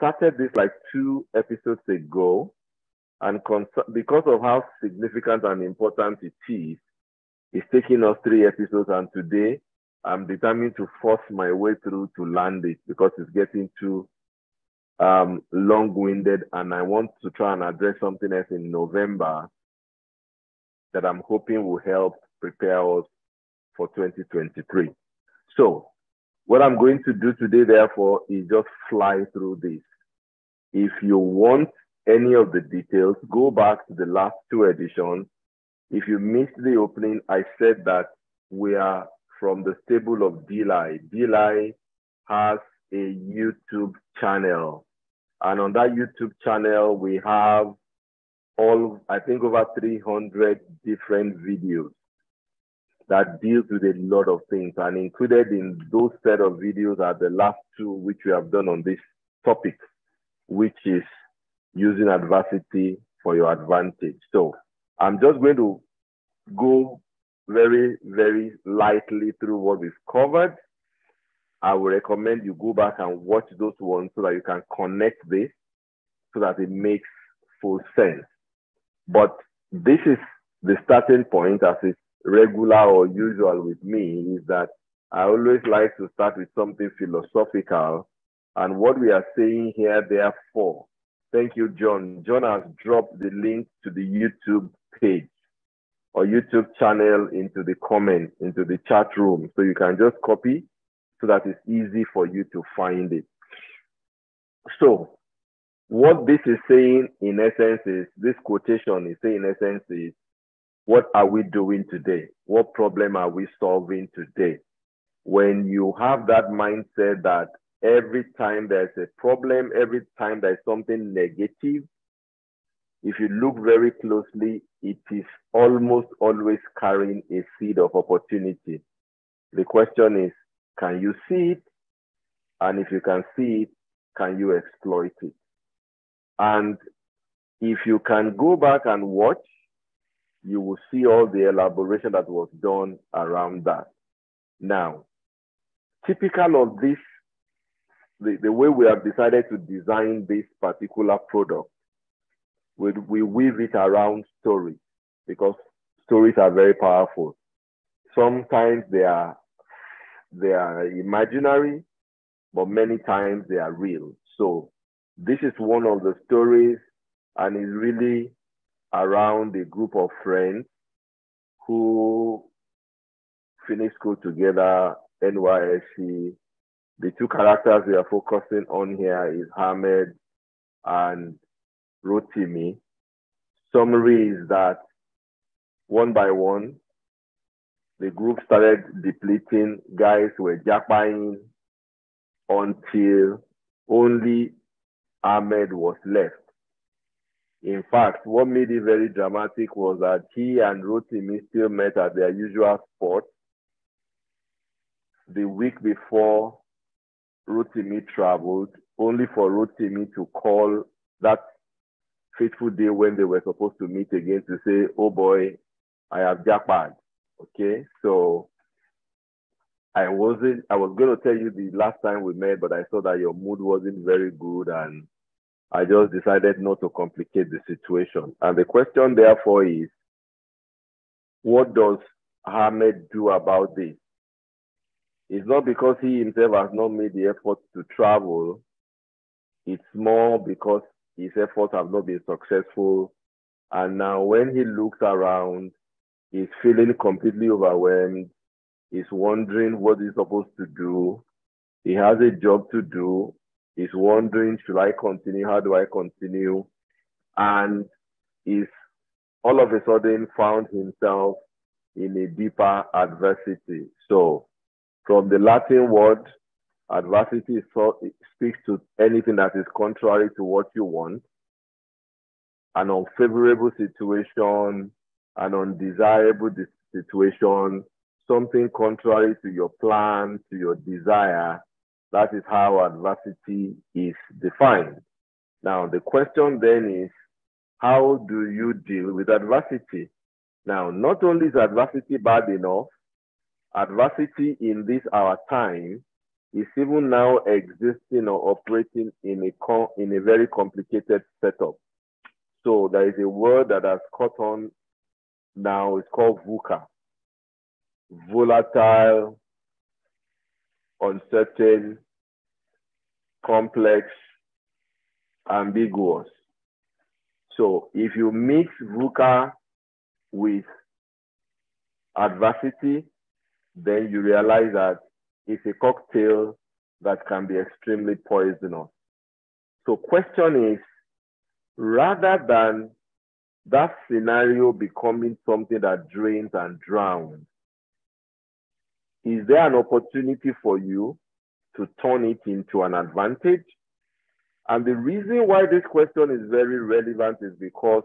started this like 2 episodes ago, and because of how significant and important it is, it's taking us 3 episodes, and today I'm determined to force my way through to land it because it's getting too long-winded, and I want to try and address something else in November that I'm hoping will help prepare us for 2023. So what I'm going to do today, therefore, is just fly through this. If you want any of the details, go back to the last 2 editions. If you missed the opening, I said that we are from the stable of Deli. Deli has a YouTube channel. And on that YouTube channel, we have I think over 300 different videos that deals with a lot of things. And included in those set of videos are the last 2 which we have done on this topic, which is using adversity for your advantage. So I'm just going to go very, very lightly through what we've covered. I would recommend you go back and watch those ones so that you can connect this so that it makes full sense. But this is the starting point, as is regular or usual with me, is that I always like to start with something philosophical. And what we are saying here, therefore, thank you, John. John has dropped the link to the YouTube page or YouTube channel into the comments, into the chat room. So you can just copy so that it's easy for you to find it. So what this is saying in essence is, this quotation is saying in essence is, what are we doing today? What problem are we solving today? When you have that mindset that every time there's a problem, every time there's something negative, if you look very closely, it is almost always carrying a seed of opportunity. The question is, can you see it? And if you can see it, can you exploit it? And if you can go back and watch, you will see all the elaboration that was done around that. Now, typical of this, the way we have decided to design this particular product, we weave it around stories, because stories are very powerful. Sometimes they are imaginary, but many times they are real. So this is one of the stories, and is really around a group of friends who finished school together, NYSC. The 2 characters we are focusing on here is Ahmed and Rotimi. Summary is that one by one, the group started depleting. Guys were jackpying until only Ahmed was left. In fact, what made it very dramatic was that he and Rotimi still met at their usual spot. The week before Rotimi traveled, only for Rotimi to call that fateful day when they were supposed to meet again to say, oh boy, I have jackpot. Okay, so I was going to tell you the last time we met, but I saw that your mood wasn't very good, and I just decided not to complicate the situation. And the question, therefore, is, what does Ahmed do about this? It's not because he himself has not made the effort to travel. It's more because his efforts have not been successful. And now when he looks around, he's feeling completely overwhelmed. He's wondering what he's supposed to do. He has a job to do. He's wondering, should I continue? How do I continue? And he's all of a sudden found himself in a deeper adversity. So from the Latin word, adversity speaks to anything that is contrary to what you want, an unfavorable situation, an undesirable situation, something contrary to your plan, to your desire. That is how adversity is defined. Now, the question then is, how do you deal with adversity? Now, not only is adversity bad enough, adversity in this our time is even now existing or operating in a very complicated setup. So there is a word that has caught on now. It's called VUCA. Volatile, uncertain, complex, ambiguous. So if you mix VUCA with adversity, then you realize that it's a cocktail that can be extremely poisonous. So question is, rather than that scenario becoming something that drains and drowns, is there an opportunity for you to turn it into an advantage? And the reason why this question is very relevant is because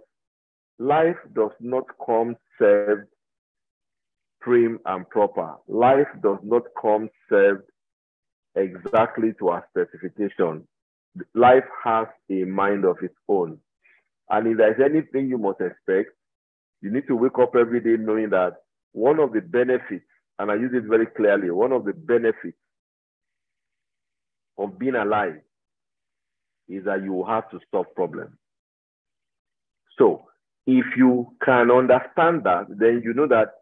life does not come served prim and proper. Life does not come served exactly to our specification. Life has a mind of its own. And if there's anything you must expect, you need to wake up every day knowing that one of the benefits, and I use it very clearly, one of the benefits of being alive is that you will have to solve problems. So if you can understand that, then you know that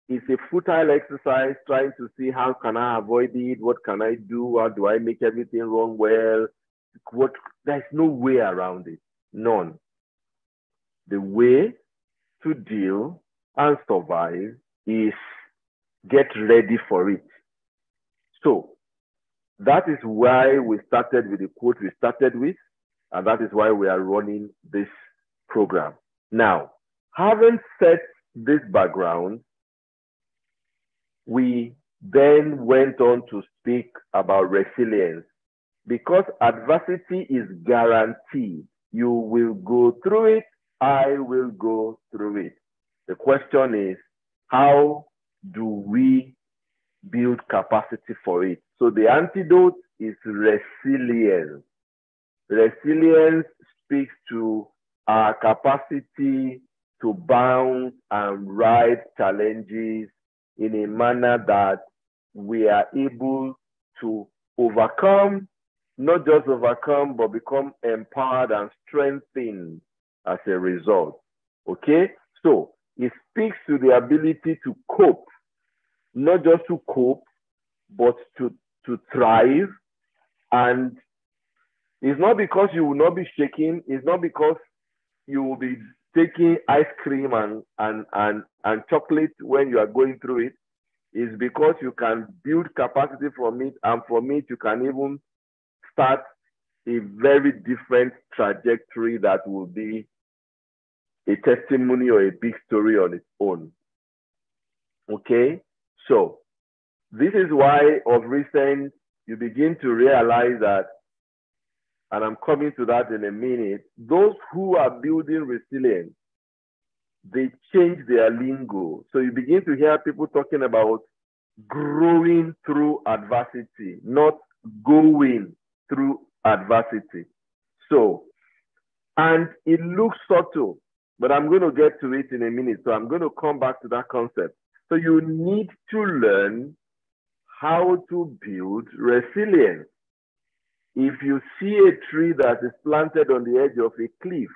it's a futile exercise trying to see how can I avoid it, what can I do, how do I make everything run well. There's no way around it, none. The way to deal and survive is get ready for it. So that is why we started with the quote we started with, and that is why we are running this program. Now, having set this background, we then went on to speak about resilience. Because adversity is guaranteed, you will go through it, I will go through it. The question is, how do we build capacity for it? So the antidote is resilience. Resilience speaks to our capacity to bounce and ride challenges in a manner that we are able to overcome, not just overcome, but become empowered and strengthened as a result. Okay? So it speaks to the ability to cope, not just to cope, but to thrive. And it's not because you will not be shaking, it's not because you will be taking ice cream and chocolate when you are going through it. It's because you can build capacity from it, and from it you can even start a very different trajectory that will be a testimony or a big story on its own. Okay? So this is why of recent you begin to realize that, and I'm coming to that in a minute, those who are building resilience, they change their lingo. So you begin to hear people talking about growing through adversity, not going through adversity. So, and it looks subtle, but I'm going to get to it in a minute. So I'm going to come back to that concept. So you need to learn how to build resilience. If you see a tree that is planted on the edge of a cliff,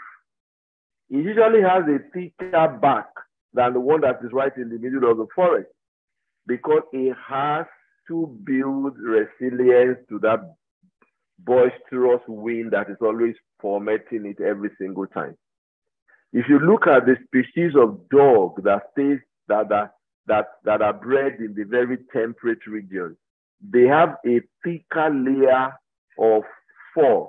it usually has a thicker bark than the one that is right in the middle of the forest, because it has to build resilience to that boisterous wind that is always fomenting it every single time. If you look at the species of dog that are bred in the very temperate regions, they have a thicker layer of fur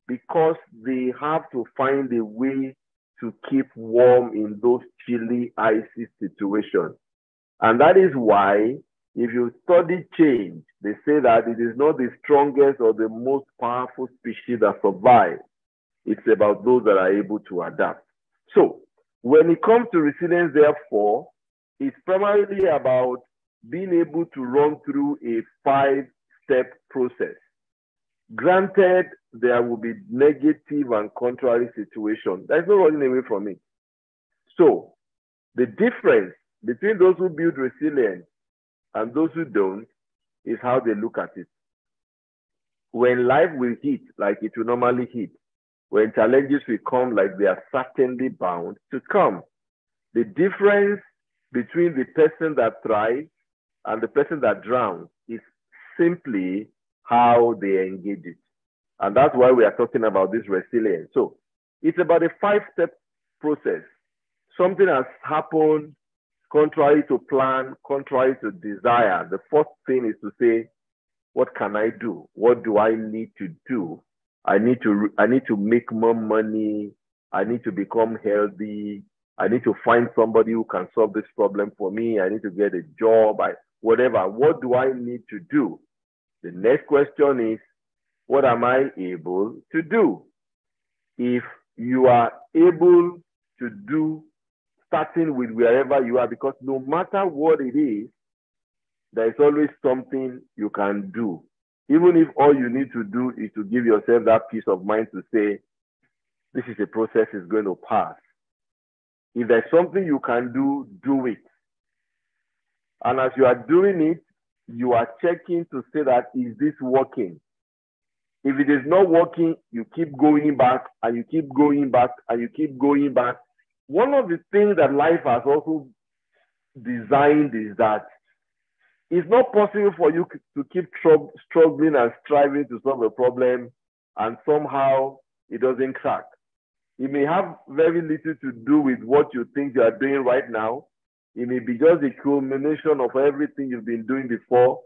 because they have to find a way to keep warm in those chilly, icy situations. And that is why, if you study change, they say that it is not the strongest or the most powerful species that survive. It's about those that are able to adapt. So when it comes to resilience, therefore, it's primarily about being able to run through a 5-step process. Granted, there will be negative and contrary situations. There's no running away from it. So the difference between those who build resilience and those who don't is how they look at it. when life will hit like it will normally hit, when challenges will come like they are certainly bound to come, the difference between the person that thrives and the person that drowns is simply how they engage it. And that's why we are talking about this resilience. So it's about a 5-step process. Something has happened contrary to plan, contrary to desire. The first thing is to say, what can I do? What do I need to do? I need to make more money. I need to become healthy. I need to find somebody who can solve this problem for me. I need to get a job. Whatever. What do I need to do? The next question is, what am I able to do? If you are able to do, starting with wherever you are, because no matter what it is, there is always something you can do. Even if all you need to do is to give yourself that peace of mind to say, this is a process, it's going to pass. If there's something you can do, do it. And as you are doing it, you are checking to say that, is this working? If it is not working, you keep going back and you keep going back and you keep going back. One of the things that life has also designed is that it's not possible for you to keep struggling and striving to solve a problem and somehow it doesn't crack. It may have very little to do with what you think you are doing right now. It may be just a culmination of everything you've been doing before.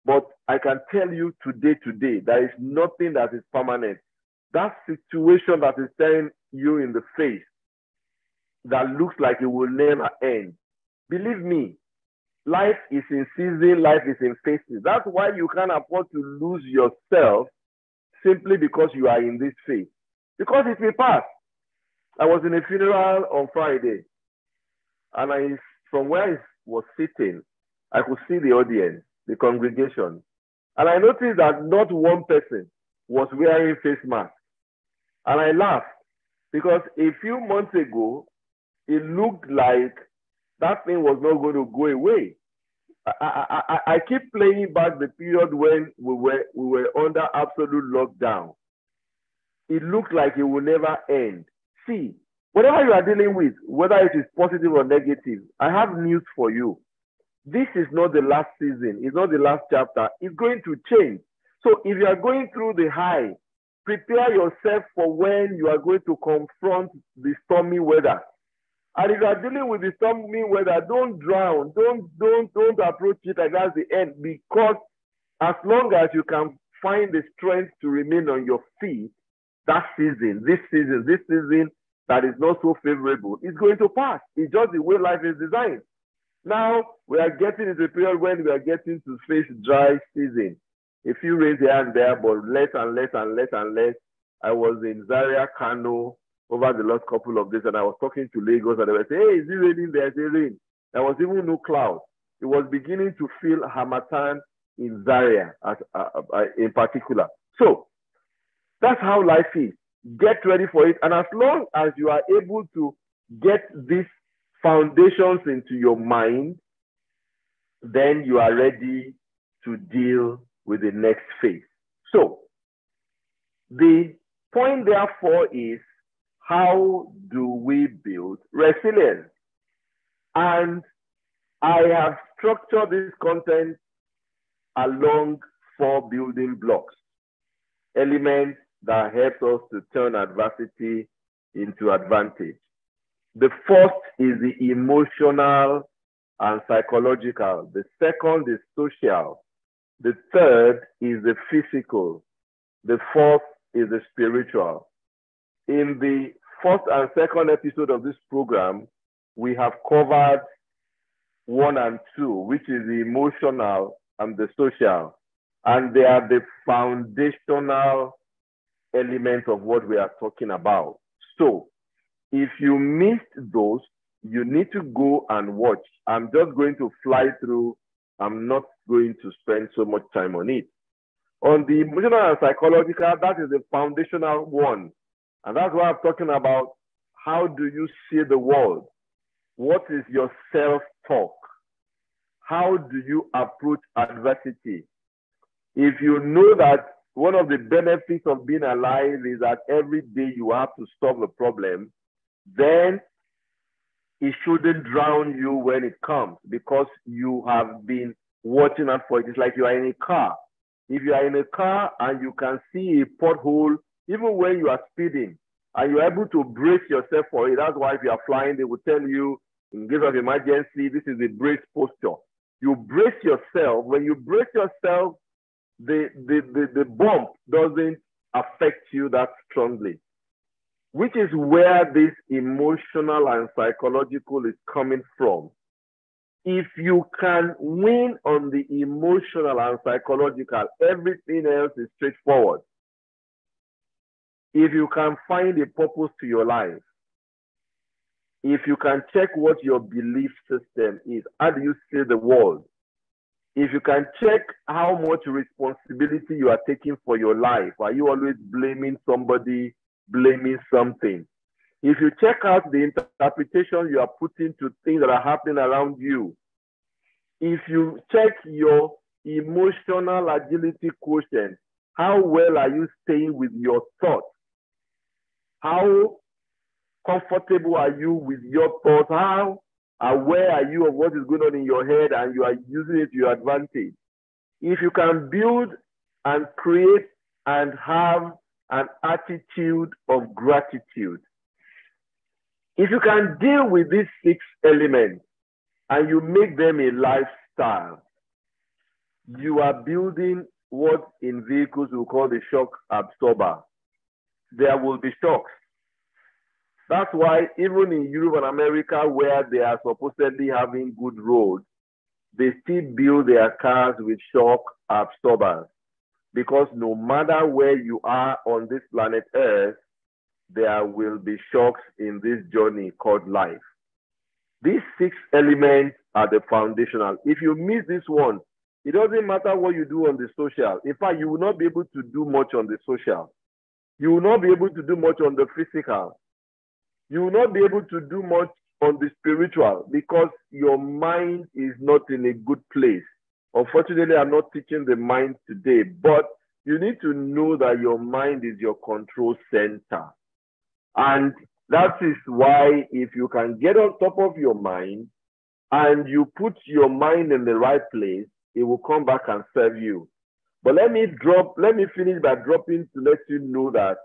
But I can tell you today, there is nothing that is permanent. That situation that is staring you in the face that looks like it will never end. Believe me, life is in season, life is in phases. That's why you can't afford to lose yourself simply because you are in this phase. Because it will pass. I was in a funeral on Friday, and from where I was sitting, I could see the audience, the congregation. And I noticed that not one person was wearing face mask. And I laughed because a few months ago, it looked like that thing was not going to go away. I keep playing back the period when we were under absolute lockdown. It looked like it will never end. See, whatever you are dealing with, whether it is positive or negative, I have news for you. This is not the last season. It's not the last chapter. It's going to change. So if you are going through the high, prepare yourself for when you are going to confront the stormy weather. And if you are dealing with the stormy weather, don't drown. Don't approach it like that's the end, because as long as you can find the strength to remain on your feet, that season, this season that is not so favorable, is going to pass. It's just the way life is designed. Now, we are getting into a period when we are getting to face dry season. A few rains here and there, but less and less and less and less. I was in Zaria, Kano, over the last couple of days, and I was talking to Lagos, and they were saying, hey, is it raining? There's a rain. There was even no cloud. It was beginning to feel harmattan in Zaria in particular. So, that's how life is. Get ready for it. And as long as you are able to get these foundations into your mind, then you are ready to deal with the next phase. So, the point therefore is, how do we build resilience? And I have structured this content along 4 building blocks, elements that help us to turn adversity into advantage. The first is the emotional and psychological. The second is social. The third is the physical. The fourth is the spiritual. In the first and second episode of this program, we have covered 1 and 2, which is the emotional and the social. And they are the foundational elements of what we are talking about. So, if you missed those, you need to go and watch. I'm just going to fly through. I'm not going to spend so much time on it. On the emotional and psychological, that is the foundational one. And that's why I'm talking about, how do you see the world? What is your self-talk? How do you approach adversity? If you know that one of the benefits of being alive is that every day you have to solve a problem, then it shouldn't drown you when it comes because you have been watching out for it. It's like you are in a car. If you are in a car and you can see a pothole, even when you are speeding, and you're able to brace yourself for it, that's why if you are flying, they will tell you, in case of emergency, this is a brace posture. You brace yourself. When you brace yourself, the bump doesn't affect you that strongly, which is where this emotional and psychological is coming from. If you can win on the emotional and psychological, everything else is straightforward. If you can find a purpose to your life, if you can check what your belief system is, how do you see the world? If you can check how much responsibility you are taking for your life, are you always blaming somebody, blaming something? If you check out the interpretation you are putting to things that are happening around you, if you check your emotional agility quotient, how well are you staying with your thoughts? How comfortable are you with your thoughts? How aware are you of what is going on in your head and you are using it to your advantage? If you can build and create and have an attitude of gratitude, if you can deal with these 6 elements and you make them a lifestyle, you are building what in vehicles we call the shock absorber. There will be shocks. That's why even in Europe and America, where they are supposedly having good roads, they still build their cars with shock absorbers. Because no matter where you are on this planet Earth, there will be shocks in this journey called life. These 6 elements are the foundational. If you miss this one, it doesn't matter what you do on the social. In fact, you will not be able to do much on the social. You will not be able to do much on the physical. You will not be able to do much on the spiritual because your mind is not in a good place. Unfortunately, I'm not teaching the mind today, but you need to know that your mind is your control center. And that is why if you can get on top of your mind and you put your mind in the right place, it will come back and serve you. But let me finish by dropping to let you know that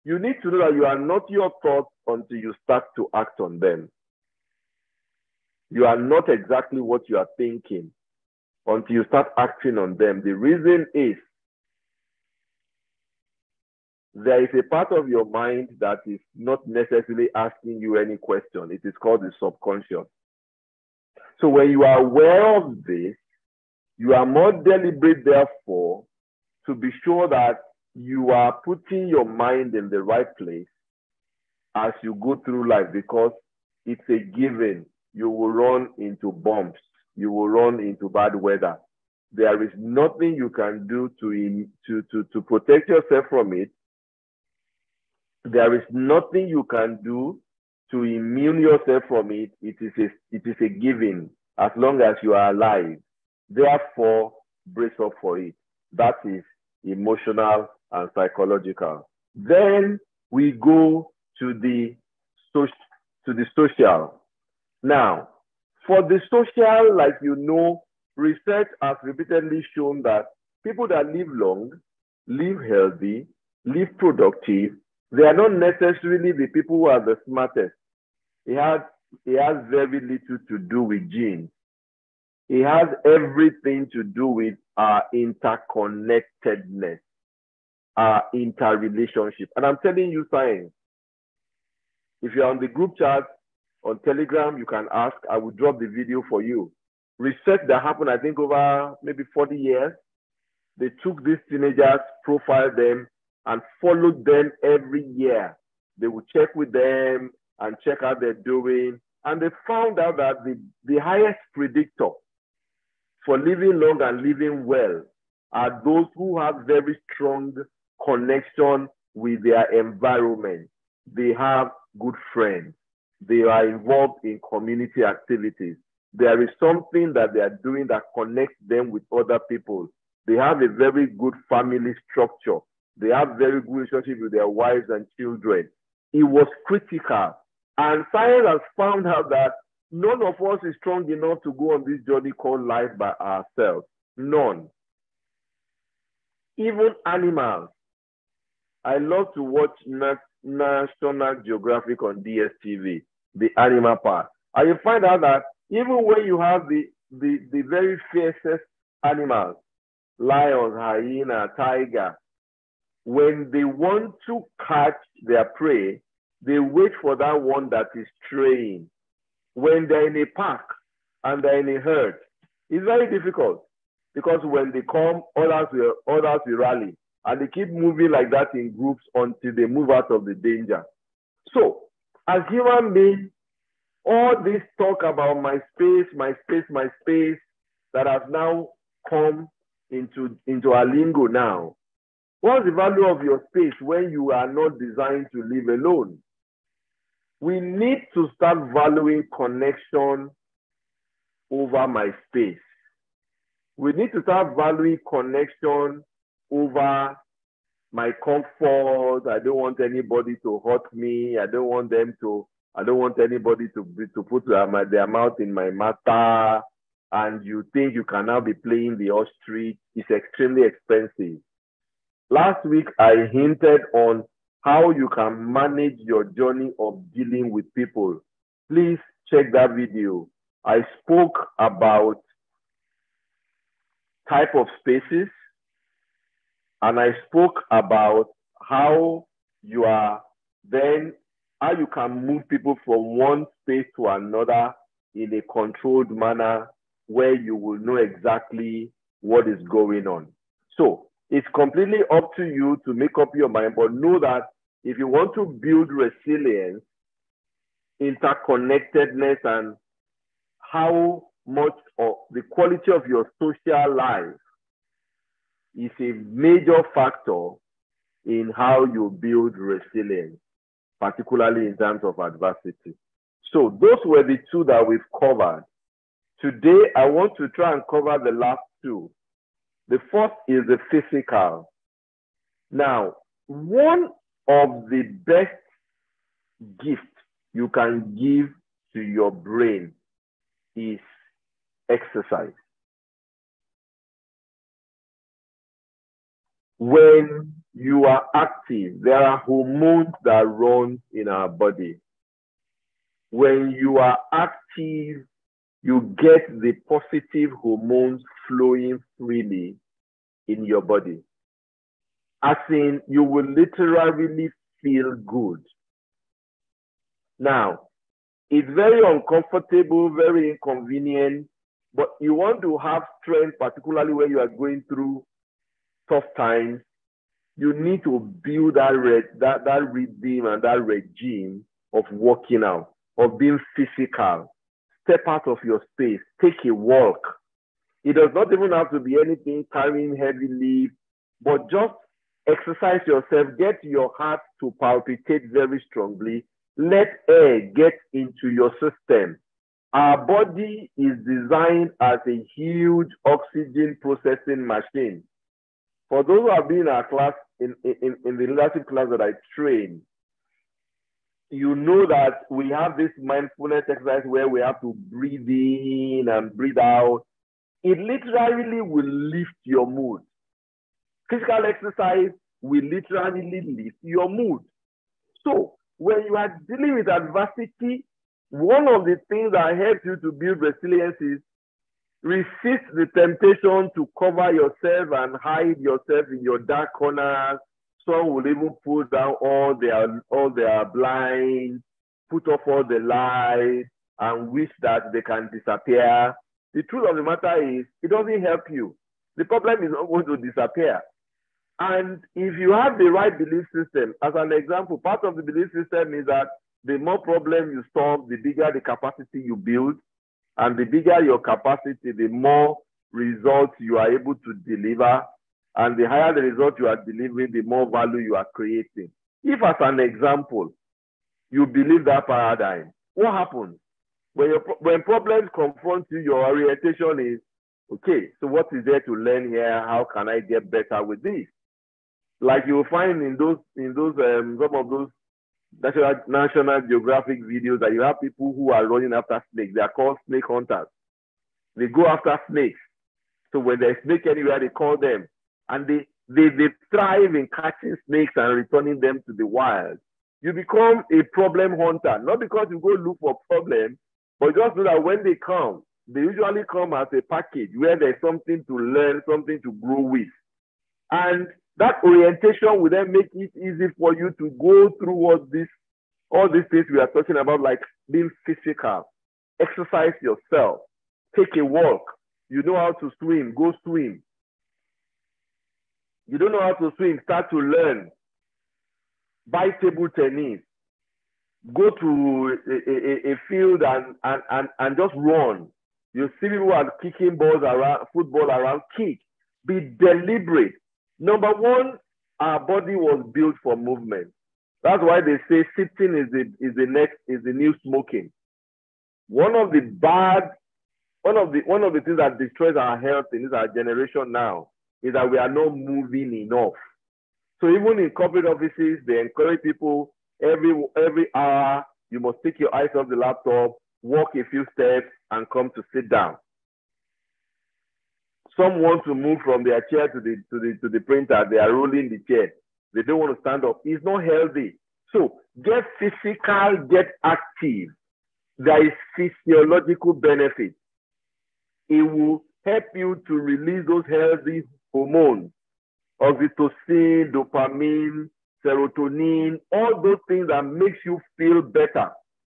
you need to know that you are not your thoughts until you start to act on them. You are not exactly what you are thinking until you start acting on them. The reason is there is a part of your mind that is not necessarily asking you any question. It is called the subconscious. So when you are aware of this, you are more deliberate, therefore, to be sure that you are putting your mind in the right place as you go through life, because it's a given. You will run into bumps. You will run into bad weather. There is nothing you can do to protect yourself from it. There is nothing you can do to immune yourself from it. It is a given as long as you are alive. Therefore, brace up for it. That is emotional and psychological. Then we go to the social. Now, for the social, like you know, research has repeatedly shown that people that live long, live healthy, live productive, they are not necessarily the people who are the smartest. It has very little to do with genes. It has everything to do with our interconnectedness, our interrelationship. And I'm telling you science. If you're on the group chat on Telegram, you can ask. I will drop the video for you. Research that happened, I think, over maybe 40 years. They took these teenagers, profiled them, and followed them every year. They would check with them and check how they're doing. And they found out that the highest predictor for living long and living well are those who have very strong connection with their environment. They have good friends. They are involved in community activities. There is something that they are doing that connects them with other people. They have a very good family structure. They have very good relationship with their wives and children. It was critical. And science has found out that none of us is strong enough to go on this journey called life by ourselves. None. Even animals. I love to watch National Geographic on DSTV, the animal part. And you find out that even when you have the very fiercest animals, lions, hyena, tiger, when they want to catch their prey, they wait for that one that is straying. When they're in a pack and they're in a herd, it's very difficult because when they come, others will rally. And they keep moving like that in groups until they move out of the danger. So, as human beings, all this talk about my space that has now come into our lingo now. What's the value of your space when you are not designed to live alone? We need to start valuing connection over my space. We need to start valuing connection over my comfort. I don't want anybody to hurt me. I don't want anybody to put their mouth in my matter. And you think you can now be playing the ostrich. It's extremely expensive. Last week, I hinted on how you can manage your journey of dealing with people. Please check that video. I spoke about type of spaces, and I spoke about how you can move people from one space to another in a controlled manner where you will know exactly what is going on. So it's completely up to you to make up your mind, but know that if you want to build resilience, interconnectedness, and how much of the quality of your social life is a major factor in how you build resilience, particularly in terms of adversity. So those were the two that we've covered. Today, I want to try and cover the last two. The first is the physical. Now, one of the best gifts you can give to your brain is exercise. When you are active, there are hormones that run in our body. When you are active, you get the positive hormones flowing freely in your body. As in, you will literally feel good. Now, it's very uncomfortable, very inconvenient, but you want to have strength, particularly when you are going through tough times. You need to build that rhythm and that regime of working out, of being physical. Step out of your space, take a walk. It does not even have to be anything carrying heavy lift, but just exercise yourself, get your heart to palpitate very strongly, let air get into your system. Our body is designed as a huge oxygen processing machine. For those who have been in our class, in the leadership class that I train, you know that we have this mindfulness exercise where we have to breathe in and breathe out. It literally will lift your mood. Physical exercise will literally lift your mood. So when you are dealing with adversity, one of the things that helps you to build resilience is resist the temptation to cover yourself and hide yourself in your dark corners. Some will even pull down all their blinds, put off all the lights, and wish that they can disappear. The truth of the matter is, it doesn't help you. The problem is not going to disappear. And if you have the right belief system, as an example, part of the belief system is that the more problem you solve, the bigger the capacity you build. And the bigger your capacity, the more results you are able to deliver. And the higher the result you are delivering, the more value you are creating. If, as an example, you believe that paradigm, what happens? When problems confront you, your orientation is, Okay, so what is there to learn here? How can I get better with this? Like you will find in some of those National Geographic videos that you have people who are running after snakes. They are called snake hunters. They go after snakes. So when there's snake anywhere, they call them. And they thrive in catching snakes and returning them to the wild. You become a problem hunter, not because you go look for problems, but just so that when they come, they usually come as a package where there's something to learn, something to grow with. And that orientation will then make it easy for you to go through all these things we are talking about, like being physical, exercise yourself, take a walk. You know how to swim, go swim. You don't know how to swim, start to learn. Buy table tennis. Go to a field and just run. You see people are kicking balls around, football around, kick. Be deliberate. Number one, our body was built for movement. That's why they say sitting is the new smoking. One of the things that destroys our health in this our generation now is that we are not moving enough. So even in corporate offices, they encourage people every hour, you must take your eyes off the laptop, walk a few steps, and come to sit down. Some want to move from their chair to the printer. They are rolling the chair. They don't want to stand up. It's not healthy. So get physical, get active. There is physiological benefit. It will help you to release those healthy hormones, oxytocin, dopamine, serotonin, all those things that makes you feel better.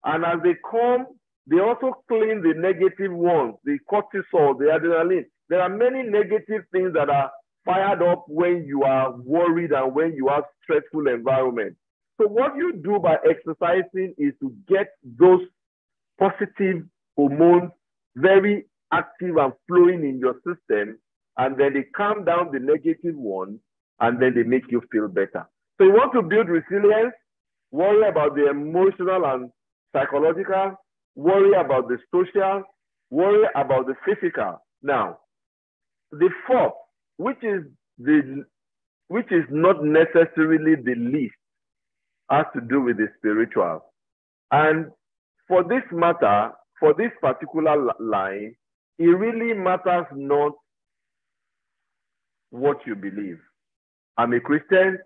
And as they come, they also clean the negative ones, the cortisol, the adrenaline. There are many negative things that are fired up when you are worried and when you have stressful environment. So what you do by exercising is to get those positive hormones very active and flowing in your system, and then they calm down the negative ones, and then they make you feel better. So you want to build resilience, worry about the emotional and psychological, worry about the social, worry about the physical. Now, the fourth, which is not necessarily the least, has to do with the spiritual. And for this matter, for this particular line, it really matters not what you believe. I'm a Christian.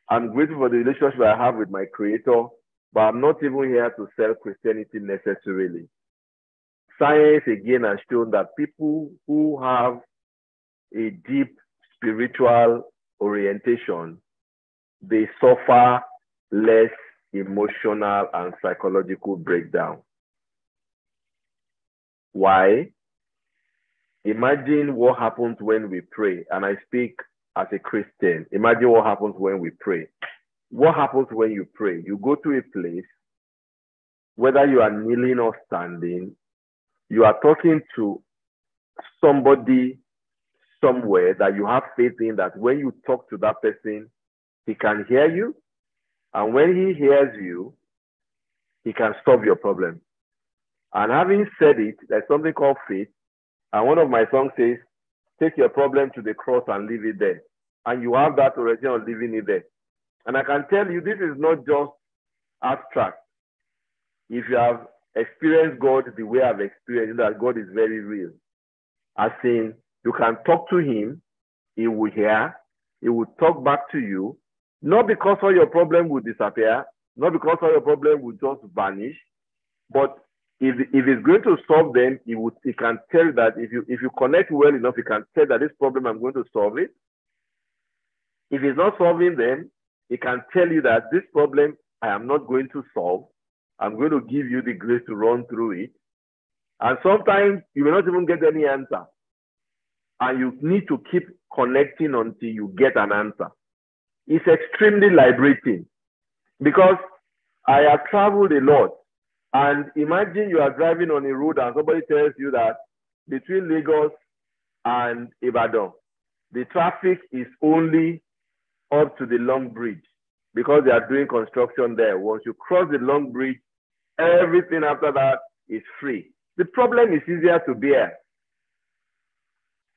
I'm grateful for the relationship I have with my Creator, but I'm not even here to sell Christianity necessarily. Science again has shown that people who have a deep spiritual orientation, they suffer less emotional and psychological breakdown. Why? Imagine what happens when we pray, and I speak as a Christian. Imagine what happens when we pray. What happens when you pray? You go to a place, whether you are kneeling or standing, you are talking to somebody somewhere that you have faith in, that when you talk to that person, he can hear you. And when he hears you, he can solve your problem. And having said it, there's something called faith. And one of my songs says, take your problem to the cross and leave it there. And you have that already on leaving it there. And I can tell you, this is not just abstract. If you have experienced God the way I've experienced, you know that God is very real. As in, you can talk to him, he will hear, he will talk back to you, not because all your problem will disappear, not because all your problem will just vanish, but if it's going to solve them, he can tell that if you connect well enough, he can tell that this problem, I'm going to solve it. If he's not solving them, he can tell you that this problem, I am not going to solve. I'm going to give you the grace to run through it. And sometimes you may not even get any answer. And you need to keep connecting until you get an answer. It's extremely liberating because I have traveled a lot. And imagine you are driving on a road and somebody tells you that between Lagos and Ibadan, the traffic is only up to the Long Bridge because they are doing construction there. Once you cross the Long Bridge, everything after that is free. The problem is easier to bear.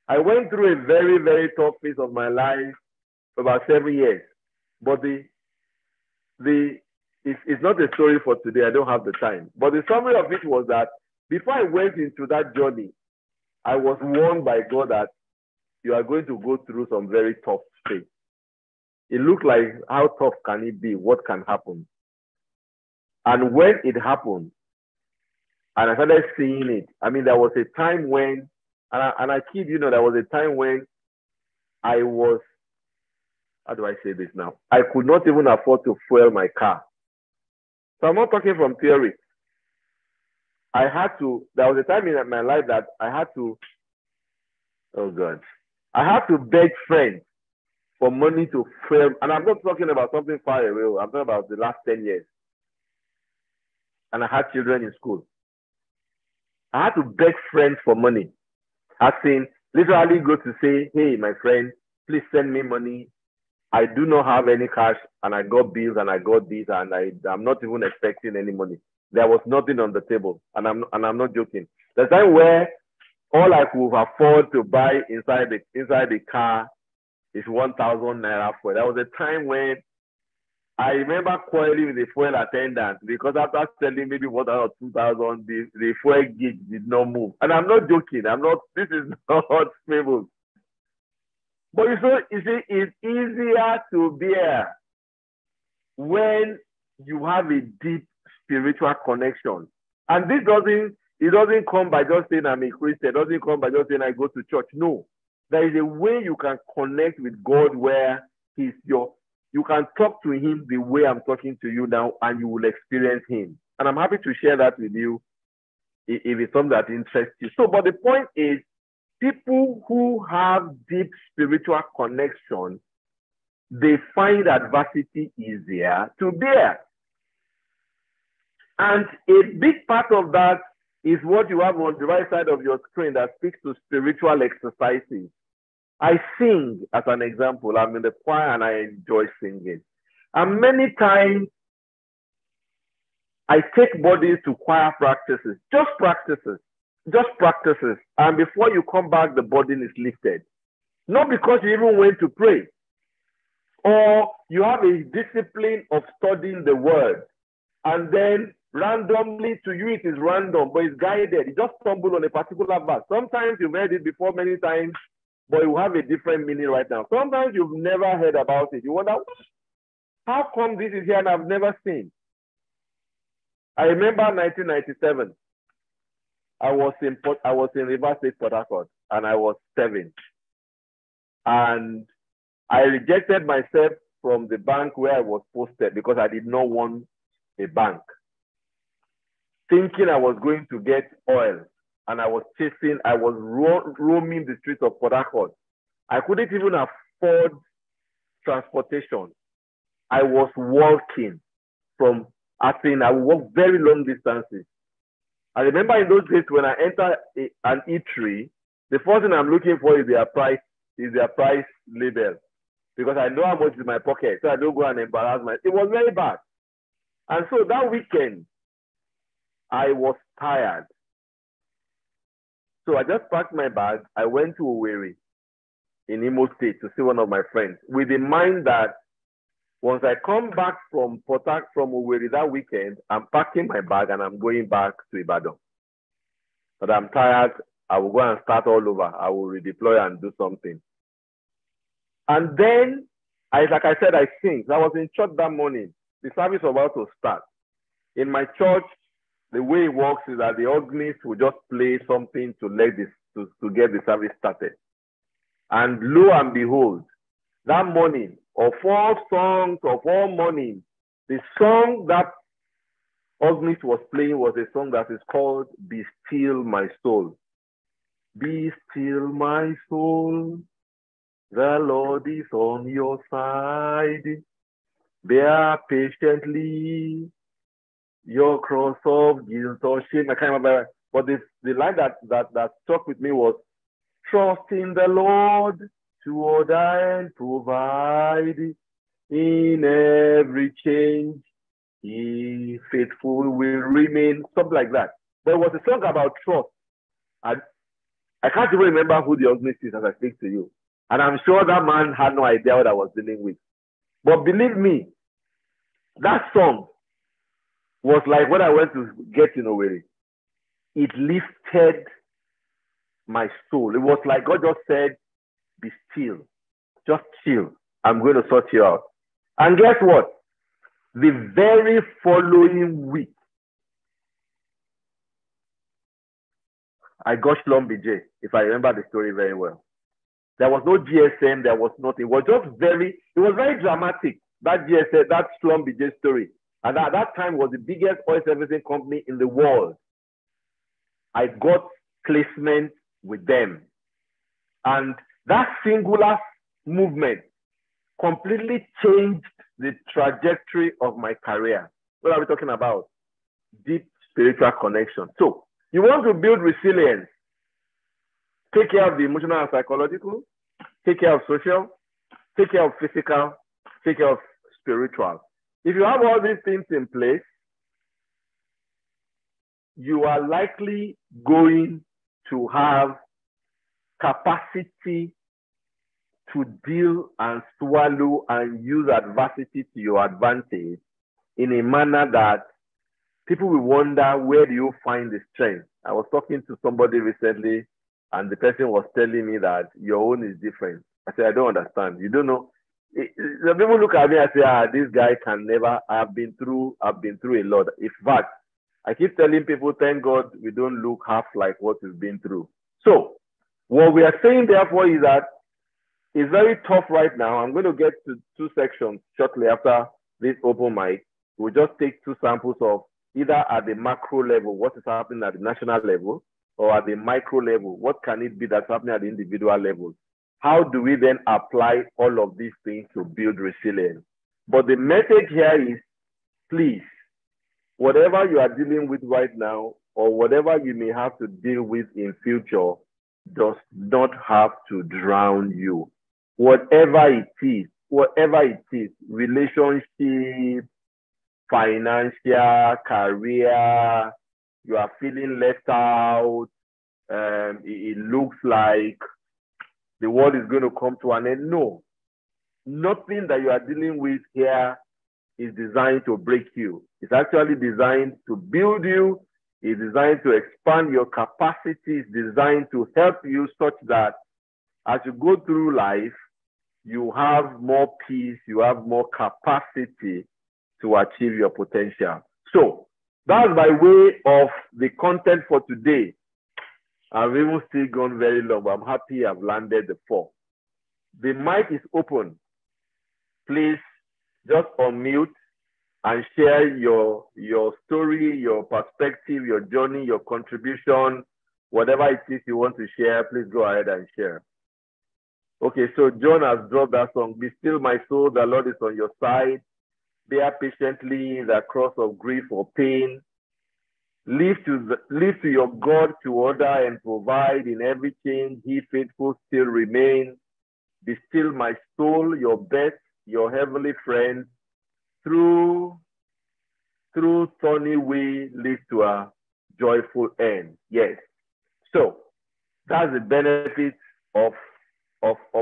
I went through a very, very tough phase of my life for about 7 years. But it's not a story for today. I don't have the time. But the summary of it was that before I went into that journey, I was warned by God that you are going to go through some very tough phase. It looked like, how tough can it be? What can happen? And when it happened, and I started seeing it, I mean, there was a time when, and I kid you know, there was a time when I was, how do I say this now? I could not even afford to fuel my car. So I'm not talking from theory. There was a time in my life that I had to beg friends for money to fuel. And I'm not talking about something far away. I'm talking about the last 10 years. And I had children in school. I had to beg friends for money. As in, literally go to say, hey, my friend, please send me money. I do not have any cash, and I got bills, and I got this, and I'm not even expecting any money. There was nothing on the table, and I'm not joking. The time where all I could afford to buy inside the car is 1,000 naira fuel. There was a time when I remember quarreling with the fuel attendant because after selling maybe 1,000 or 2,000, the fuel gauge did not move. And I'm not joking. This is not famous. But you see, it's easier to bear when you have a deep spiritual connection. And it doesn't come by just saying I'm a Christian. It doesn't come by just saying I go to church. No. There is a way you can connect with God where you can talk to him the way I'm talking to you now, and you will experience him. And I'm happy to share that with you if it's something that interests you. So, but the point is, people who have deep spiritual connection, they find adversity easier to bear. And a big part of that is what you have on the right side of your screen that speaks to spiritual exercises. I sing, as an example. I'm in the choir and I enjoy singing. And many times, I take bodies to choir practices, just practices. And before you come back, the burden is lifted. Not because you even went to pray, or you have a discipline of studying the word, and then randomly to you it is random, but it's guided. You just stumble on a particular verse. Sometimes you've heard it before many times, but you have a different meaning right now. Sometimes you've never heard about it. You wonder, how come this is here and I've never seen? I remember 1997. I was in River State, Port Harcourt, and I was 7. And I rejected myself from the bank where I was posted because I did not want a bank. Thinking I was going to get oil, and I was roaming the streets of Port Harcourt. I couldn't even afford transportation. I was walking from Athens. I walked very long distances. I remember in those days when I enter an eatery, the first thing I'm looking for is their price label, because I know how much is in my pocket, so I don't go and embarrass myself. It was very bad. And so that weekend, I was tired. So I just packed my bag. I went to Owerri in Imo State to see one of my friends, with the mind that once I come back from Owerri that weekend, I'm packing my bag and I'm going back to Ibadan. But I'm tired. I will go and start all over. I will redeploy and do something. And then, like I said, I sing. So I was in church that morning. The service was about to start. In my church, the way it works is that the organist will just play something to get the service started. And lo and behold, that morning, of all songs of all morning, the song that organist was playing was a song that is called "Be Still My Soul." Be still my soul, the Lord is on your side. Bear patiently your cross of guilt or shame. I can't remember, but the line that stuck with me was, trust in the Lord to order and provide in every change. He faithful will remain, something like that. But it was a song about trust. I can't even remember who the organist is as I speak to you. And I'm sure that man had no idea what I was dealing with. But believe me, that song was like when I went to get in Owerri. It lifted my soul. It was like God just said, be still. Just chill. I'm going to sort you out. And guess what? The very following week, I got Shlom BJ, if I remember the story very well. There was no GSM, there was nothing. It was very dramatic. That GSM, that Shlom BJ story. And at that time was the biggest oil servicing company in the world. I got placement with them. And that singular movement completely changed the trajectory of my career. What are we talking about? Deep spiritual connection. So, you want to build resilience. Take care of the emotional and psychological. Take care of social. Take care of physical. Take care of spiritual. If you have all these things in place, you are likely going to have capacity to deal and swallow and use adversity to your advantage in a manner that people will wonder, where do you find the strength? I was talking to somebody recently, and the person was telling me that your own is different. I said, I don't understand. You don't know. The people look at me and say, this guy can never. I've been through a lot. In fact, I keep telling people, thank God we don't look half like what we've been through. So, what we are saying, therefore, is that it's very tough right now. I'm going to get to 2 sections shortly after this open mic. We'll just take 2 samples of either at the macro level, what is happening at the national level, or at the micro level, what can it be that's happening at the individual level? How do we then apply all of these things to build resilience? But the message here is, please, whatever you are dealing with right now, or whatever you may have to deal with in future, does not have to drown you. Whatever it is, relationship, financial, career, you are feeling left out, it looks like the world is going to come to an end. No, nothing that you are dealing with here is designed to break you. It's actually designed to build you. It's designed to expand your capacity. It's designed to help you such that as you go through life, you have more peace, you have more capacity to achieve your potential. So that's by way of the content for today. I've even still gone very long, but I'm happy I've landed the 4. The mic is open. Please just unmute and share your story, your perspective, your journey, your contribution, whatever it is you want to share. Please go ahead and share. Okay, so John has dropped that song. Be still, my soul, the Lord is on your side. Bear patiently the cross of grief or pain. Live to your God to order and provide in every change. He faithful still remains. Be still, my soul, your best, your heavenly friend. Through thorny way leads to a joyful end. Yes. So that's the benefit of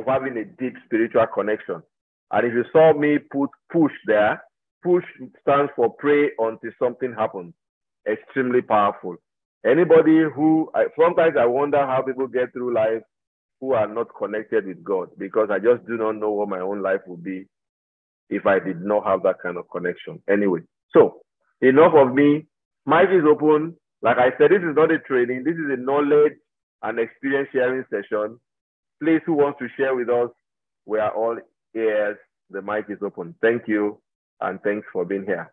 having a deep spiritual connection. And if you saw me put push there, push stands for pray until something happens. Extremely powerful. Anybody sometimes I wonder how people get through life who are not connected with God, because I just do not know what my own life would be if I did not have that kind of connection. Anyway, so enough of me. Mic is open. Like I said, this is not a training. This is a knowledge and experience sharing session. Please, who wants to share with us? We are all ears. The mic is open. Thank you, and thanks for being here.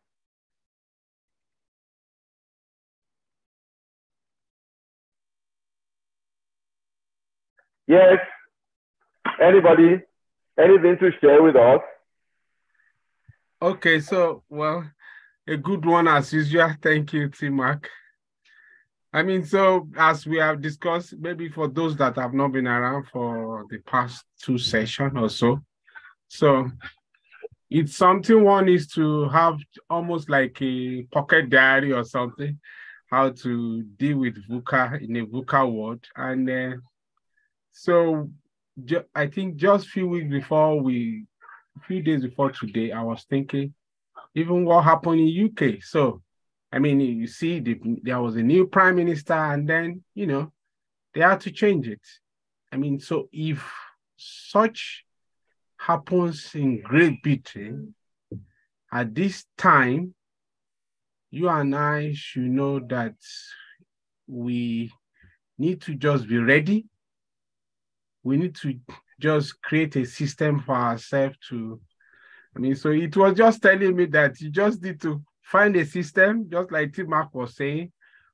Yes. Anybody? Anything to share with us? Okay, so, well, a good one as usual. Thank you, tmak. I mean, so as we have discussed, maybe for those that have not been around for the past 2 sessions or so it's something one is to have almost like a pocket diary or something, how to deal with VUCA in a VUCA world. And So I think just a few days before today, I was thinking, even what happened in UK. So, I mean, you see, there was a new prime minister, and then, they had to change it. I mean, so if such happens in Great Britain, at this time, you and I should know that we need to just be ready. We need to just create a system for ourselves to, so it was just telling me that you just need to find a system, just like tmak was saying,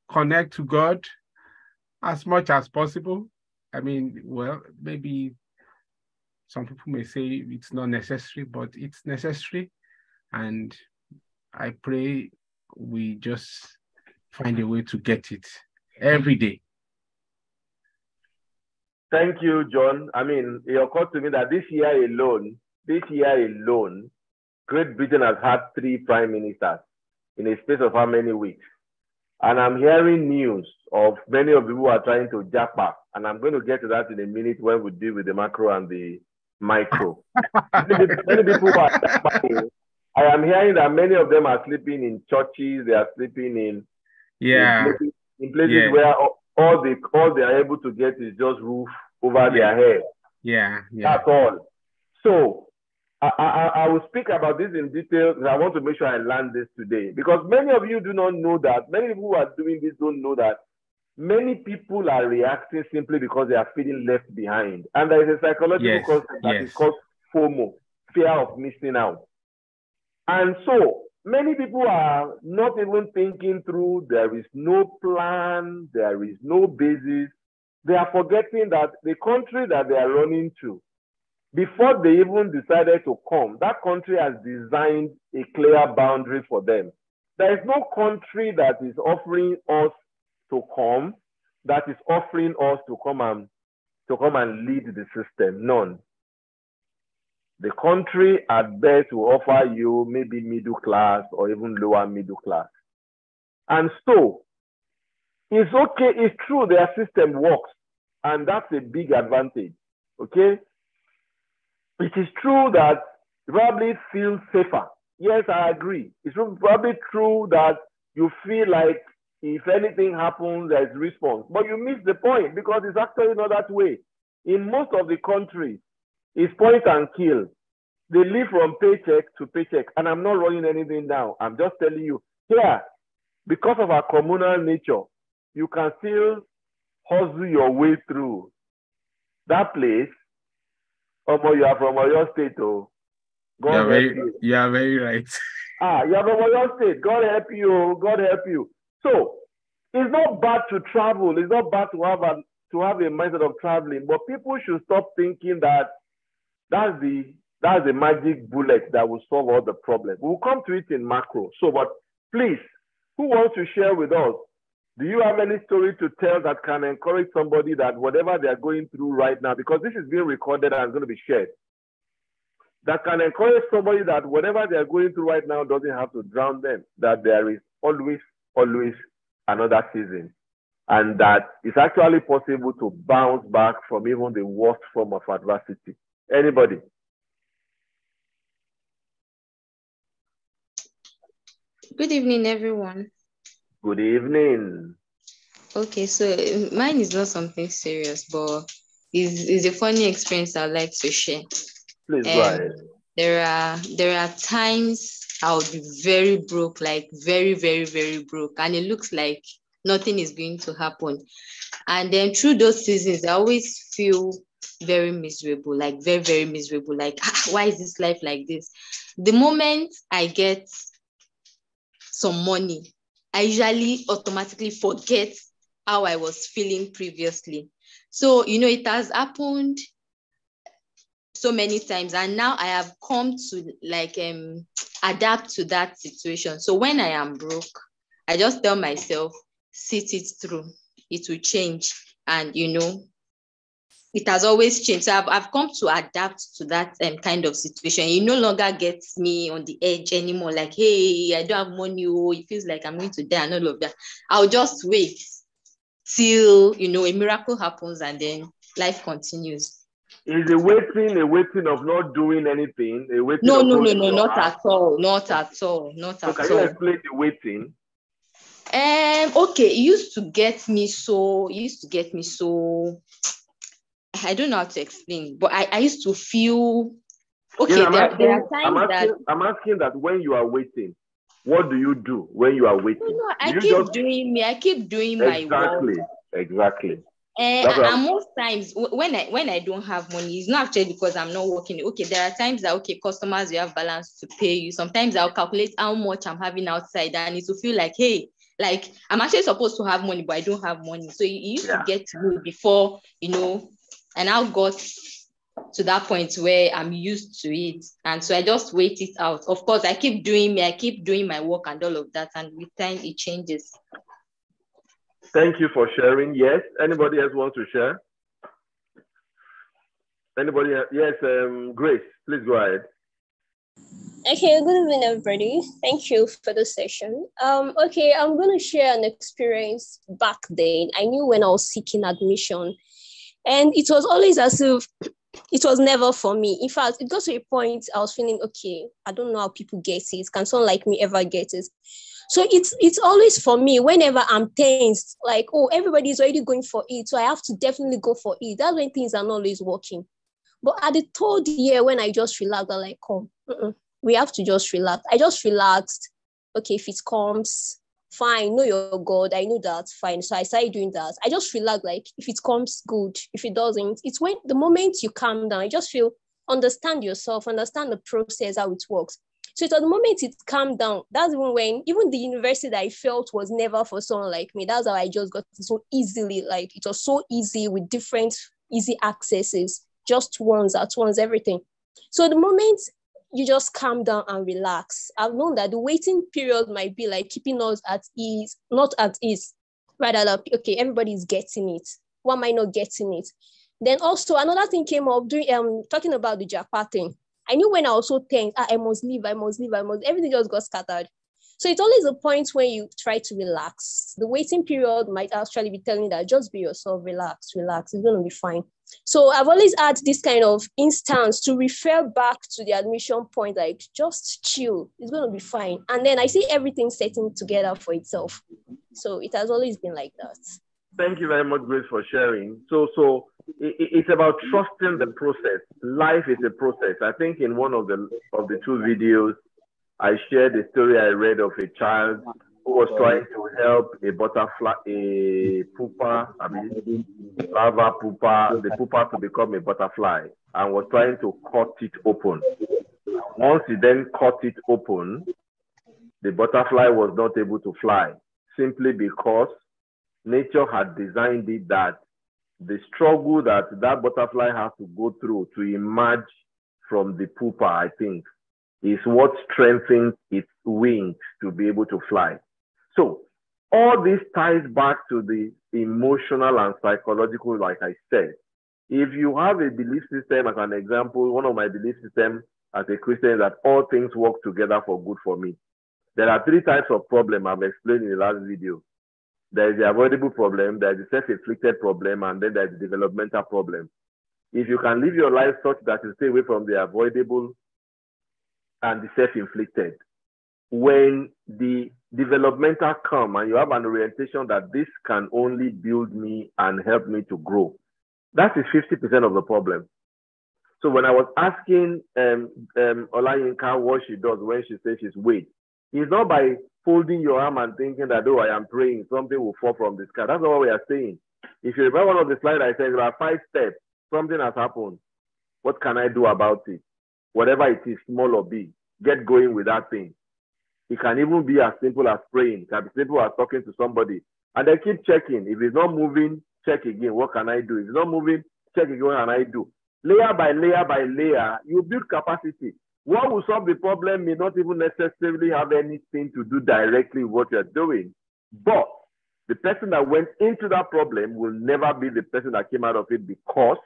connect to God as much as possible. Well, maybe some people may say it's not necessary, but it's necessary. And I pray we just find a way to get it every day. Thank you, John. It occurred to me that this year alone, Great Britain has had 3 prime ministers in a space of how many weeks? And I'm hearing news of many of you who are trying to jump up. And I'm going to get to that in a minute when we deal with the macro and the micro. Many people are jumping. I am hearing that many of them are sleeping in churches. They are sleeping in places where all they are able to get is just roof over their head. That's all. So I will speak about this in detail, because I want to make sure I land this today. Because many of you do not know that. Many people who are doing this don't know that many people are reacting simply because they are feeling left behind. And there is a psychological concept that is called FOMO, fear of missing out. And so many people are not even thinking through. There is no plan. There is no basis. They are forgetting that the country that they are running to, before they even decided to come, that country has designed a clear boundary for them. There is no country that is offering us to come, that is offering us to come and lead the system. None. The country at best will offer you maybe middle class or even lower middle class. And so it's okay, it's true their system works, and that's a big advantage. Okay? It is true that you probably feel safer. Yes, I agree. It's probably true that you feel like if anything happens, there's response. But you miss the point, because it's actually not that way. In most of the countries, it's point and kill. They live from paycheck to paycheck. And I'm not running anything down. I'm just telling you, here, because of our communal nature, you can still hustle your way through. That place, you are from Oyo State, oh. You are very right. You are from Oyo State. God help you. God help you. So it's not bad to travel. It's not bad to have a mindset of traveling. But people should stop thinking that that's the magic bullet that will solve all the problems. We'll come to it in macro. So, but please, who wants to share with us? Do you have any story to tell that can encourage somebody that whatever they're going through right now, because this is being recorded and going to be shared, that can encourage somebody that whatever they're going through right now doesn't have to drown them, that there is always another season, and that it's actually possible to bounce back from even the worst form of adversity. Anybody? Good evening, everyone. Good evening. Okay, so mine is not something serious, but is a funny experience I'd like to share. Please go ahead. There are times I'll be very broke, like very, very, very broke, and it looks like nothing is going to happen. And then through those seasons, I always feel very miserable, like very, very miserable. Like, why is this life like this? The moment I get some money, I usually automatically forget how I was feeling previously. So, it has happened so many times, and now I have come to adapt to that situation. So when I am broke, I just tell myself, sit it through, it will change. And it has always changed. So I've come to adapt to that kind of situation. It no longer gets me on the edge anymore. Like, hey, I don't have money. Oh, it feels like I'm going to die and all of that. I'll just wait till, a miracle happens, and then life continues. Is a waiting of not doing anything? A waiting No, of not at all. Not at all. Not so at can all. you explain the waiting? Okay, it used to get me so, I don't know how to explain, but I used to feel, okay, Yeah, there are times that... I'm asking that when you are waiting, what do you do when you are waiting? No, I keep doing my work. Exactly. And most times when I don't have money, it's not actually because I'm not working. Okay, there are times that, okay, customers, you have balance to pay you. Sometimes I'll calculate how much I'm having outside, and it will feel like, hey, like I'm actually supposed to have money, but I don't have money. So it used to get to me before, and I got to that point where I'm used to it. And so I just wait it out. Of course, I keep doing my work and all of that. And with time, it changes. Thank you for sharing. Yes. Anybody else want to share? Anybody else? Yes, Grace, please go ahead. Okay, good evening, everybody. Thank you for the session. Okay, I'm going to share an experience back then. I knew when I was seeking admission, and it was always as if it was never for me. In fact, it got to a point I was feeling, okay, I don't know how people get it. Can someone like me ever get it? So it's always for me whenever I'm tensed, like, oh, everybody's already going for it, so I have to definitely go for it. That's when things are not always working. But at the third year, when I just relaxed, I'm like, come, we have to just relax. I just relaxed. Okay, if it comes, fine, know your God. I know that, fine. So I started doing that. I just relaxed, like, if it comes, good. If it doesn't, it's when the moment you calm down, I just feel, understand yourself, understand the process, how it works. So at the moment it calmed down, that's when even the university that I felt was never for someone like me, that's how I just got so easily, like, it was so easy with different easy accesses, just once, everything. So the moment you just calm down and relax, I've known that the waiting period might be like keeping us at ease, not at ease, rather than, okay, everybody's getting it. Why am I not getting it? Then also another thing came up during talking about the Japan thing. I knew when I was so tense, I must leave, everything just got scattered. So it's always a point when you try to relax. The waiting period might actually be telling you that just be yourself, relax, it's going to be fine. So I've always had this kind of instance to refer back to the admission point, like, just chill, it's going to be fine. And then I see everything setting together for itself. So it has always been like that. Thank you very much, Grace, for sharing. So it's about trusting the process. Life is a process. I think in one of the two videos, I shared a story I read of a child who was trying to help a butterfly, a pupa, larva pupa, the pupa to become a butterfly, and was trying to cut it open. Once he then cut it open, the butterfly was not able to fly, simply because nature had designed it that the struggle that butterfly has to go through to emerge from the pupa, I think, is what strengthens its wings to be able to fly. So all this ties back to the emotional and psychological, like I said. If you have a belief system, as an example, one of my belief systems as a Christian is that all things work together for good for me. There are 3 types of problem I've explained in the last video. There is the avoidable problem, there is the self-inflicted problem, and then there is the developmental problem. If you can live your life such that you stay away from the avoidable and the self-inflicted, when the developmental come and you have an orientation that this can only build me and help me to grow, that is 50% of the problem. So when I was asking Olayinka what she does when she says she's weighed, it's not by folding your arm and thinking that, oh, I am praying, something will fall from the sky. That's not what we are saying. If you remember one of the slides I said, there are 5 steps. Something has happened. What can I do about it? Whatever it is, small or big, get going with that thing. It can even be as simple as praying. It can be simple as talking to somebody. And then keep checking. If it's not moving, check again. What can I do? If it's not moving, check again. What can I do? Layer by layer by layer, you build capacity. What will solve the problem may not even necessarily have anything to do directly with what you're doing. But the person that went into that problem will never be the person that came out of it, because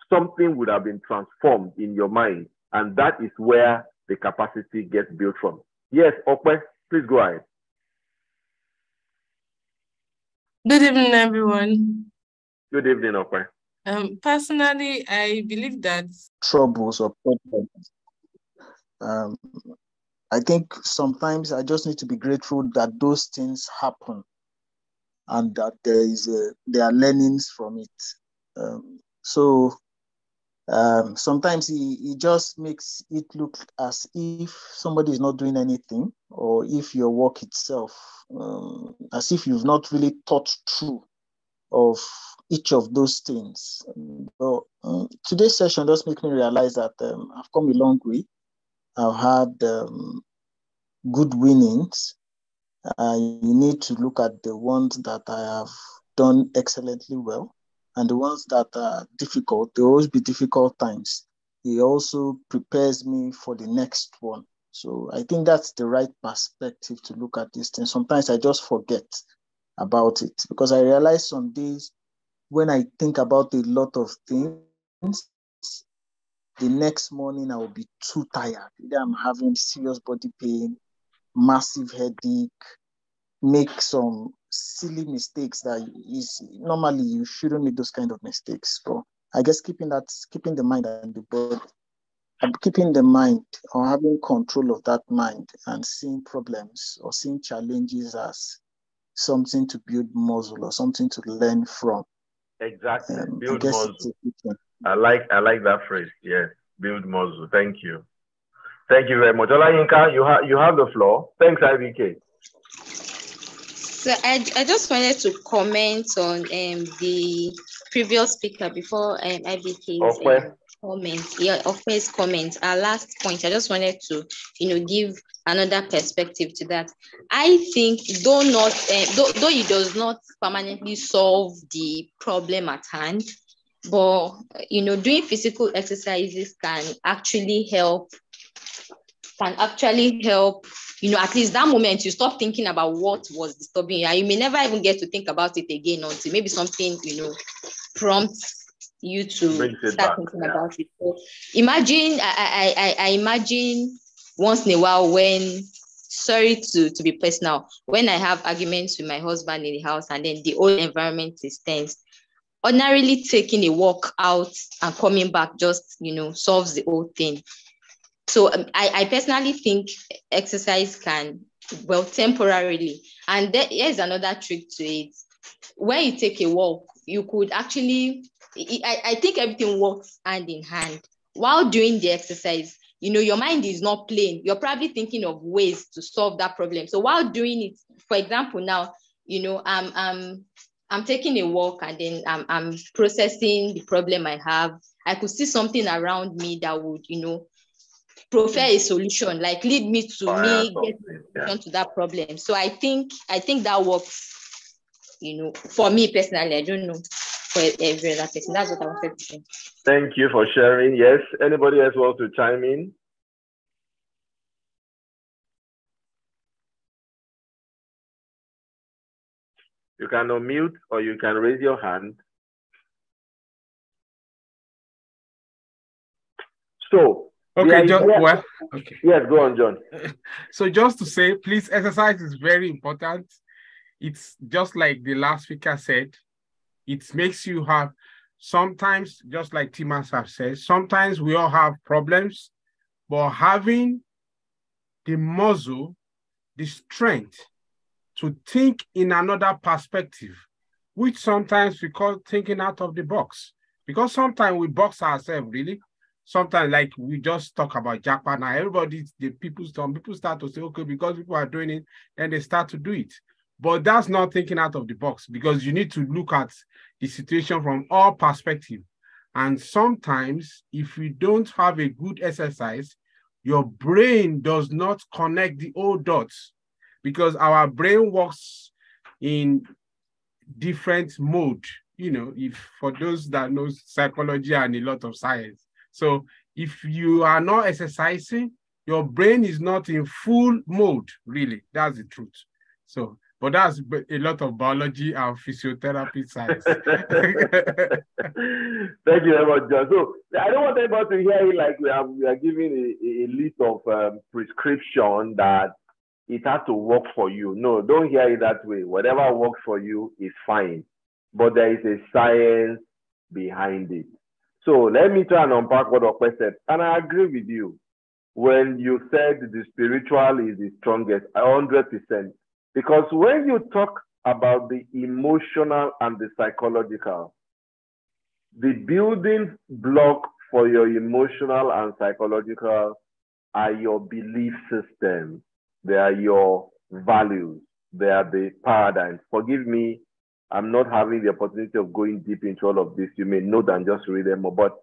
something would have been transformed in your mind. And that is where the capacity gets built from. Yes, Okwe, please go ahead. Good evening, everyone. Good evening, Okwe. Personally, I believe that troubles or problems. I think sometimes I just need to be grateful that those things happen and that there are learnings from it. Sometimes it just makes it look as if somebody is not doing anything, or if your work itself, as if you've not really thought through of each of those things. Today's session just makes me realize that I've come a long way. I've had good winnings. You need to look at the ones that I have done excellently well, and the ones that are difficult. There will always be difficult times. It also prepares me for the next one. So I think that's the right perspective to look at these things. Sometimes I just forget about it because I realize some days when I think about a lot of things, the next morning I will be too tired. Either I'm having serious body pain, massive headache, make some silly mistakes that is normally you shouldn't make those kind of mistakes. So I guess keeping the mind and the body, keeping the mind or having control of that mind and seeing problems or seeing challenges as something to build muscle or something to learn from. Exactly. Build muscle. I like that phrase. Yes. Build muscle. Thank you. Thank you very much. Olayinka, you have the floor. Thanks, IBK. So I just wanted to comment on the previous speaker before IBK's comment. Yeah, Ofe's comment. Our last point. I just wanted to, give another perspective to that. I think though it does not permanently solve the problem at hand, but doing physical exercises can actually help. At least that moment you stop thinking about what was disturbing you, and you may never even get to think about it again until maybe something prompts you to start thinking about it. So imagine I imagine once in a while, when, sorry to be personal, when I have arguments with my husband in the house and then the whole environment is tense, ordinarily taking a walk out and coming back just solves the whole thing. So I personally think exercise can, temporarily. And here's another trick to it. When you take a walk, you could actually, I think everything works hand in hand. While doing the exercise, your mind is not playing. You're probably thinking of ways to solve that problem. So while doing it, for example, now, I'm taking a walk and then I'm processing the problem I have. I could see something around me that would, prefer a solution, like lead me to get a solution to that problem. So I think that works, for me personally. I don't know for every other person. That's what I wanted to say. Thank you for sharing. Yes, anybody else want to chime in? You can unmute or you can raise your hand. So, okay, yes, go on, John. So just to say, please, exercise is very important. It's just like the last speaker said, it makes you have, sometimes, just like Timas have said, sometimes we all have problems, but having the muscle, the strength to think in another perspective, which sometimes we call thinking out of the box, because sometimes we box ourselves, really. Sometimes, like we just talk about Japan, now some people start to say, okay, because people are doing it, and they start to do it. But that's not thinking out of the box, because you need to look at the situation from all perspectives. And sometimes, if you don't have a good exercise, your brain does not connect the old dots, because our brain works in different mode, if for those that know psychology and a lot of science. So if you are not exercising, your brain is not in full mode, really. That's the truth. So, but that's a lot of biology and physiotherapy science. Thank you very much, John. So I don't want anybody to hear it like we are giving a list of prescription that it has to work for you. No, don't hear it that way. Whatever works for you is fine. But there is a science behind it. So let me try and unpack what Okwe said. And I agree with you. When you said the spiritual is the strongest, 100%. Because when you talk about the emotional and the psychological, the building block for your emotional and psychological are your belief system. They are your values. They are the paradigms. Forgive me, I'm not having the opportunity of going deep into all of this. You may know and just read them more. But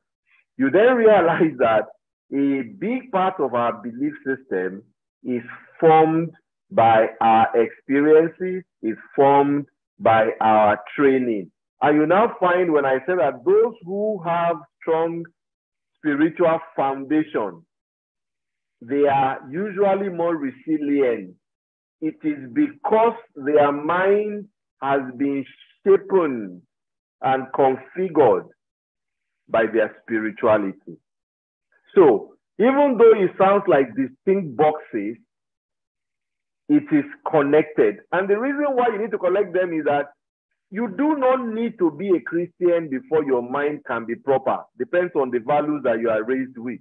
you then realize that a big part of our belief system is formed by our experiences, is formed by our training. And you now find when I say that those who have strong spiritual foundation, they are usually more resilient. It is because their mind has been shaped and configured by their spirituality. So even though it sounds like distinct boxes, it is connected. And the reason why you need to connect them is that you do not need to be a Christian before your mind can be proper. Depends on the values that you are raised with.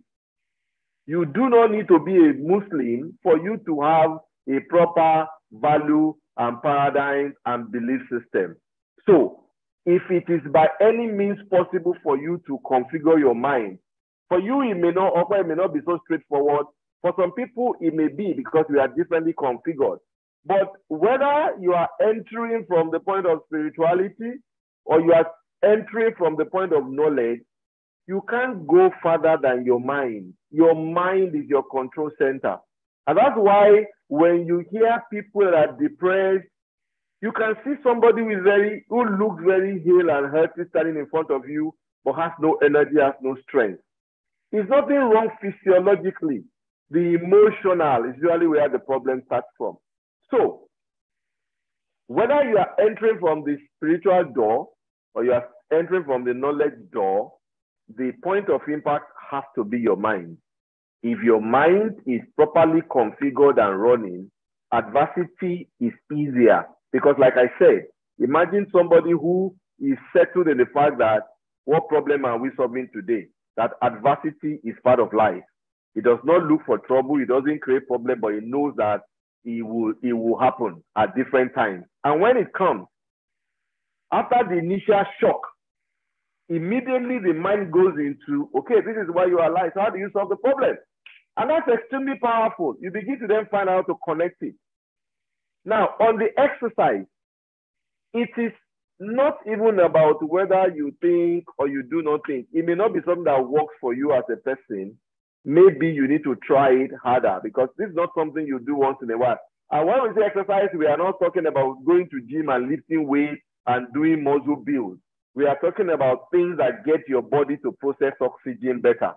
You do not need to be a Muslim for you to have a proper value and paradigm and belief system. So if it is by any means possible for you to configure your mind, for you it may not be so straightforward. For some people it may be because we are differently configured. But whether you are entering from the point of spirituality or you are entering from the point of knowledge, you can't go further than your mind. Your mind is your control center. And that's why when you hear people that are depressed, you can see somebody who looks very hale and healthy standing in front of you, but has no energy, has no strength. There's nothing wrong physiologically. The emotional is usually where the problem starts from. So, whether you are entering from the spiritual door or you are entering from the knowledge door, the point of impact has to be your mind. If your mind is properly configured and running, adversity is easier. Because like I said, imagine somebody who is settled in the fact that what problem are we solving today? That adversity is part of life. He does not look for trouble. He doesn't create problem, but he knows that it will happen at different times. And when it comes, after the initial shock, immediately the mind goes into, okay, this is why you are alive. So how do you solve the problem? And that's extremely powerful. You begin to then find out how to connect it. Now, on the exercise, it is not even about whether you think or you do not think. It may not be something that works for you as a person. Maybe you need to try it harder because this is not something you do once in a while. And when we say exercise, we are not talking about going to gym and lifting weights and doing muscle builds. We are talking about things that get your body to process oxygen better.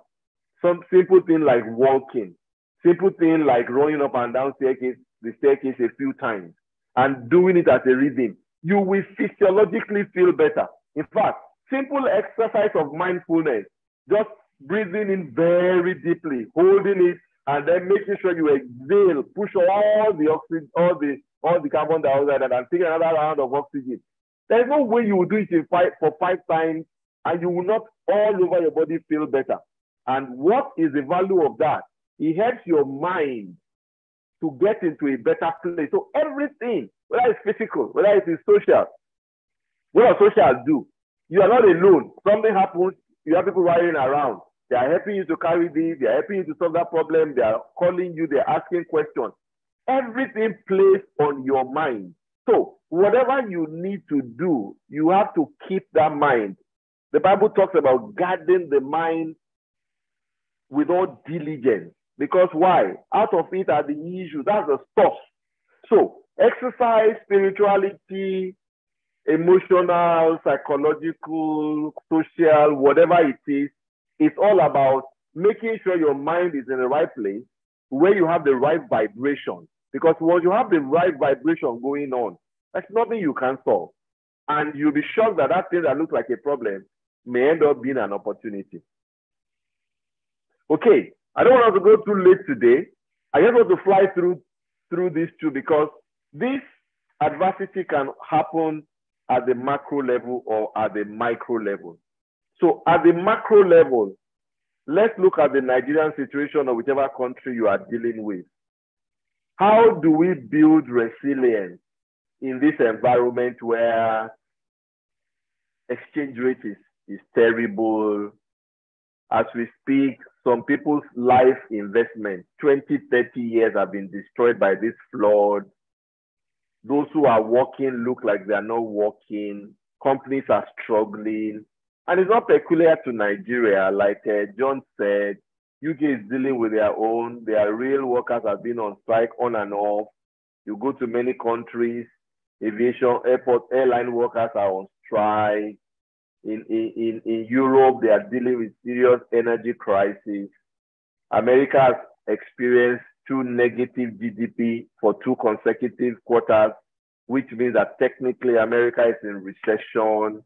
Some simple thing like walking, simple thing like running up and down the staircase a few times and doing it at a rhythm. You will physiologically feel better. In fact, simple exercise of mindfulness, just breathing in very deeply, holding it, and then making sure you exhale, push all the oxygen, all the carbon dioxide, and take another round of oxygen. There's no way you will do it for 5 times, and you will not all over your body feel better. And what is the value of that? It helps your mind to get into a better place. So everything, whether it's physical, whether it is social, what does social do? You are not alone. Something happens, you have people riding around. They are helping you to carry this, they are helping you to solve that problem, they are calling you, they are asking questions. Everything plays on your mind. So whatever you need to do, you have to keep that mind. The Bible talks about guarding the mind with all diligence. Because why? Out of it are the issues. That's the stuff. So exercise, spirituality, emotional, psychological, social, whatever it is, it's all about making sure your mind is in the right place where you have the right vibration. Because once you have the right vibration going on, there's nothing you can solve. And you'll be shocked that that thing that looks like a problem may end up being an opportunity. Okay, I don't want us to go too late today. I just want to fly through these two because this adversity can happen at the macro level or at the micro level. So at the macro level, let's look at the Nigerian situation or whichever country you are dealing with. How do we build resilience in this environment where exchange rate is terrible? As we speak, some people's life investment, 20, 30 years have been destroyed by this flood. Those who are working look like they are not working. Companies are struggling. And it's not peculiar to Nigeria. Like John said, UK is dealing with their own. Their real workers have been on strike on and off. You go to many countries, aviation, airport, airline workers are on strike. In Europe, they are dealing with serious energy crisis. America has experienced 2 negative GDP for 2 consecutive quarters, which means that technically America is in recession.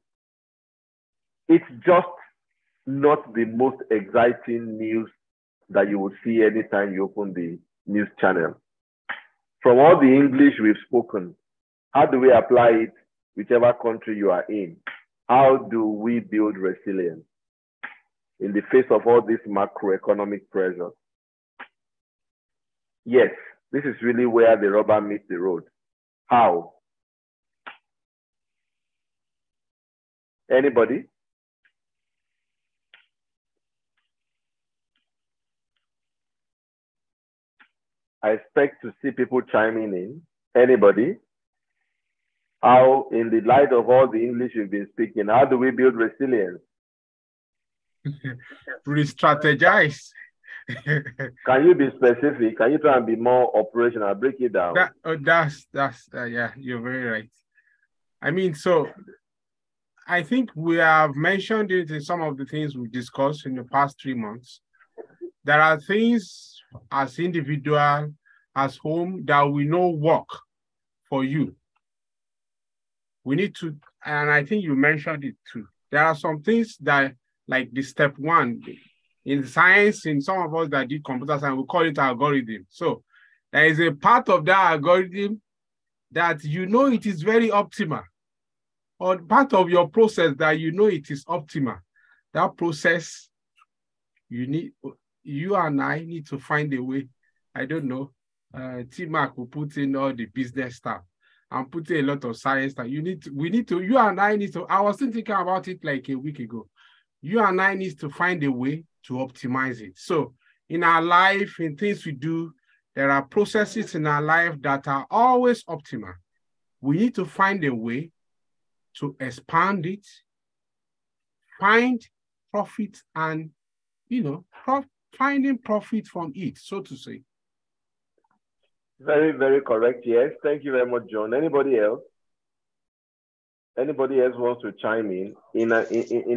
It's just not the most exciting news that you will see anytime you open the news channel. From all the English we've spoken, how do we apply it whichever country you are in? How do we build resilience in the face of all this macroeconomic pressure? Yes, this is really where the rubber meets the road. How? Anybody? I expect to see people chiming in. Anybody? How, in the light of all the English we've been speaking, how do we build resilience? Re-strategize. Can you be specific? Can you try and be more operational? Break it down. Yeah, you're very right. I mean, so I think we have mentioned it in some of the things we've discussed in the past 3 months. There are things as individual, as home, that we know work for you. We need to, and I think you mentioned it too. There are some things that, like the step 1 in science, in some of us that did computer science, we call it algorithm. So there is a part of that algorithm that you know it is very optimal, or part of your process that you know it is optimal. That process, you and I need to find a way. I don't know. tmak will put in all the business stuff and put in a lot of science stuff. You and I need to, I was still thinking about it like a week ago. You and I need to find a way to optimize it. So in our life, in things we do, there are processes in our life that are always optimal. We need to find a way to expand it, find profit, and, finding profit from it, so to say. Very, very correct. Yes. Thank you very much, John. Anybody else? Anybody else wants to chime in? In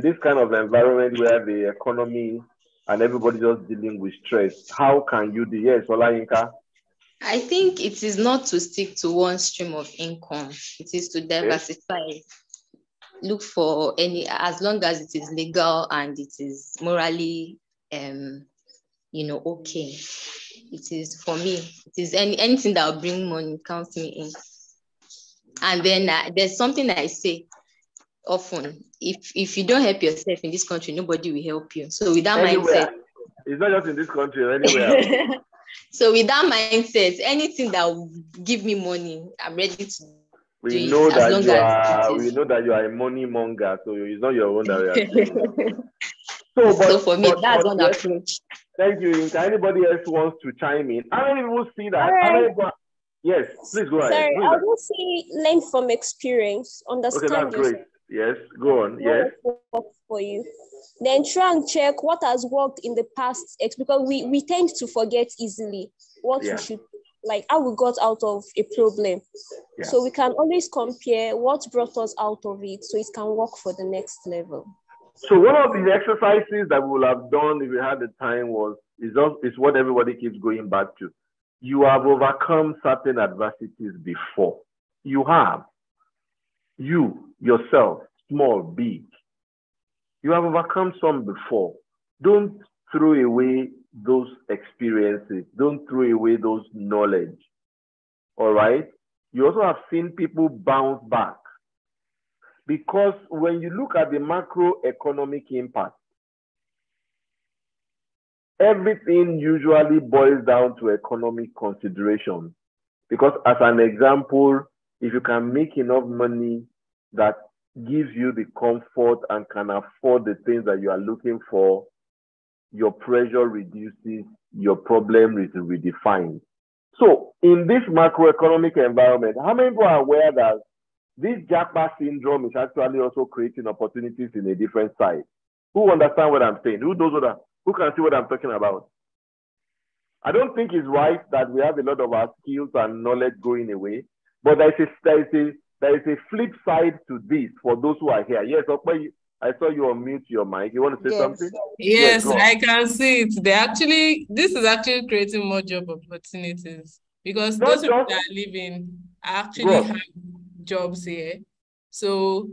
this kind of environment where the economy and everybody just dealing with stress, how can you do? Yes, Olayinka? I think it is not to stick to one stream of income. It is to diversify. Yes. Look for as long as it is legal and it is morally, okay. It is, for me, it is anything that will bring money counts me in. And then there's something I say often: if you don't help yourself in this country, nobody will help you. So with that mindset, it's not just in this country, anywhere. So with that mindset, anything that will give me money, I'm ready to. We know that you are a money monger, so it's not your own that So for me, that's one approach. Thank you. If anybody else wants to chime in, how many people see that? Yes, please go ahead. Sorry, I will say learn from experience, understand. Okay, that's great. Yes, go on. Yes. For you. Then try and check what has worked in the past, because we tend to forget easily what we should, like how we got out of a problem. Yeah. So we can always compare what brought us out of it so it can work for the next level. So one of the exercises that we will have done if we had the time is what everybody keeps going back to. You have overcome certain adversities before. You have. You, yourself, small, big. You have overcome some before. Don't throw away those experiences. Don't throw away those knowledge. All right? You also have seen people bounce back. Because when you look at the macroeconomic impact, everything usually boils down to economic considerations. Because as an example, if you can make enough money that gives you the comfort and can afford the things that you are looking for, your pressure reduces, your problem is redefined. So in this macroeconomic environment, how many people are aware that this jackpot syndrome is actually also creating opportunities in a different side? Who understand what I'm saying? Who knows who can see what I'm talking about? I don't think it's right that we have a lot of our skills and knowledge going away, but there is a flip side to this for those who are here. Yes, okay, I saw you unmute your mic. You want to say something? Yes, I can see it. This is actually creating more job opportunities because those people that are living actually have jobs here. So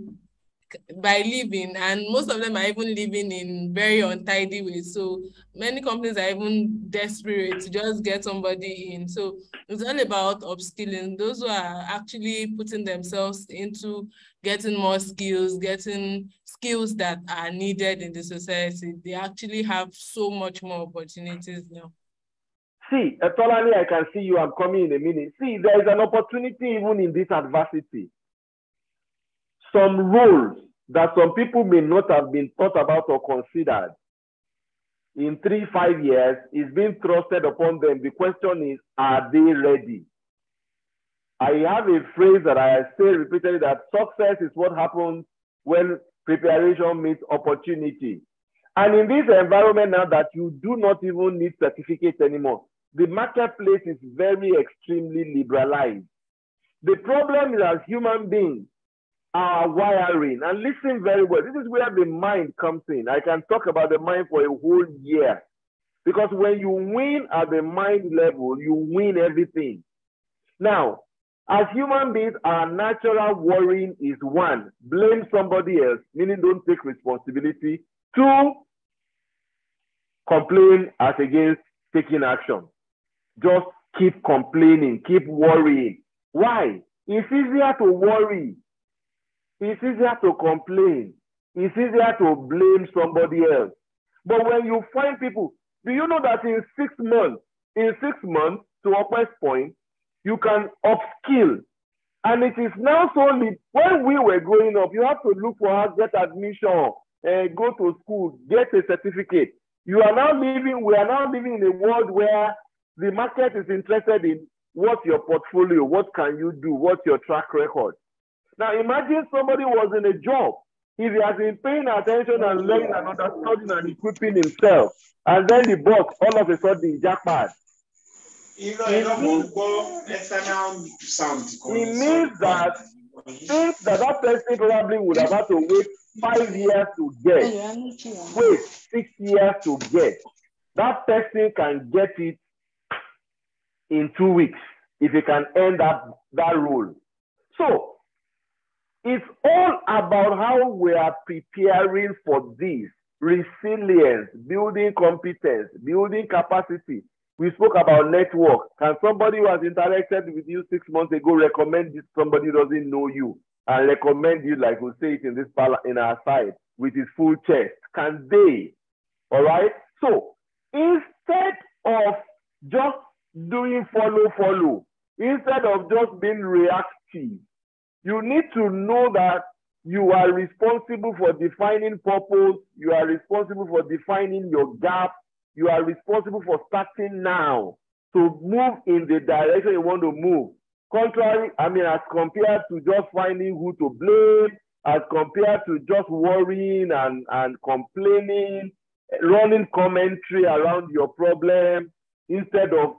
by living, and most of them are even living in very untidy ways. So many companies are even desperate to just get somebody in. So it's all about upskilling. Those who are actually putting themselves into getting more skills, getting skills that are needed in the society, they actually have so much more opportunities now. See, Tolani, I can see you. I'm coming in a minute. See, there is an opportunity even in this adversity. Some roles that some people may not have been thought about or considered in 3-5 years is being thrusted upon them. The question is, are they ready? I have a phrase that I say repeatedly, that success is what happens when preparation meets opportunity. And in this environment now that you do not even need certificates anymore, the marketplace is very extremely liberalized. The problem is, as human beings, our wiring, and listen very well, this is where the mind comes in. I can talk about the mind for a whole year, because when you win at the mind level, you win everything. Now, as human beings, our natural worrying is 1, blame somebody else, meaning don't take responsibility. 2, complain as against taking action. Just keep complaining, keep worrying. Why? It's easier to worry. It's easier to complain. It's easier to blame somebody else. But when you find people, do you know that in 6 months, to Okwe's point, you can upskill. And it is now solely, when we were growing up, you have to look for us, get admission, go to school, get a certificate. We are now living in a world where the market is interested in what's your portfolio, what can you do, what's your track record. Now imagine somebody was in a job, if he has been paying attention and learning and understanding and equipping himself, and then the boss all of a sudden jackpot. It means that things that person probably would have had to wait 5 years to get, wait 6 years to get, that person can get it in 2 weeks if he can end up that role. So it's all about how we are preparing for this resilience, building competence, building capacity. We spoke about network. Can somebody who has interacted with you 6 months ago recommend this somebody who doesn't know you and recommend you, like we say it in this in our side, with his full chest? Can they? All right. So instead of just doing follow, instead of just being reactive, you need to know that you are responsible for defining purpose. You are responsible for defining your gap. You are responsible for starting now to move in the direction you want to move. Contrary, as compared to just finding who to blame, as compared to just worrying and complaining, running commentary around your problem, instead of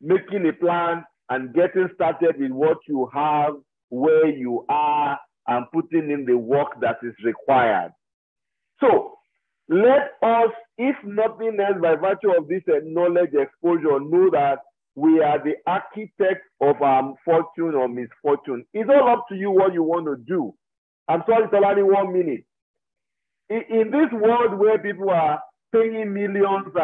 making a plan and getting started with what you have, where you are, and putting in the work that is required. So let us, if nothing else, by virtue of this knowledge exposure, know that we are the architects of our fortune or misfortune. It's all up to you what you want to do. I'm sorry, it's only 1 minute. In this world where people are paying millions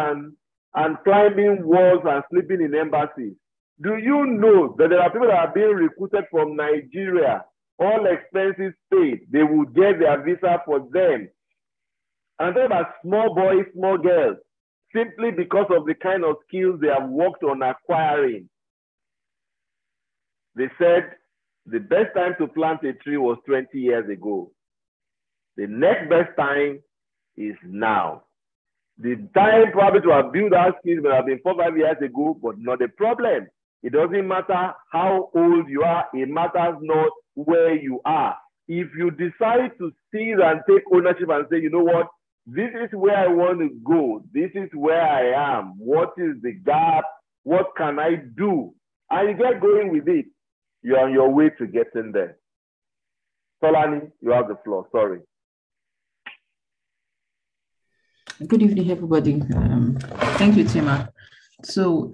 and climbing walls and sleeping in embassies, do you know that there are people that are being recruited from Nigeria all expenses paid. They will get their visa for them. And then about small boys, small girls, simply because of the kind of skills they have worked on acquiring. They said the best time to plant a tree was 20 years ago. The next best time is now. The time probably to have built our skills may have been 4 or 5 years ago, but not a problem. It doesn't matter how old you are. It matters not where you are. If you decide to seize and take ownership and say, you know what, this is where I want to go. This is where I am. What is the gap? What can I do? And you get going with it. You're on your way to getting there. Solani, you have the floor. Sorry. Good evening, everybody. Thank you, Tima. So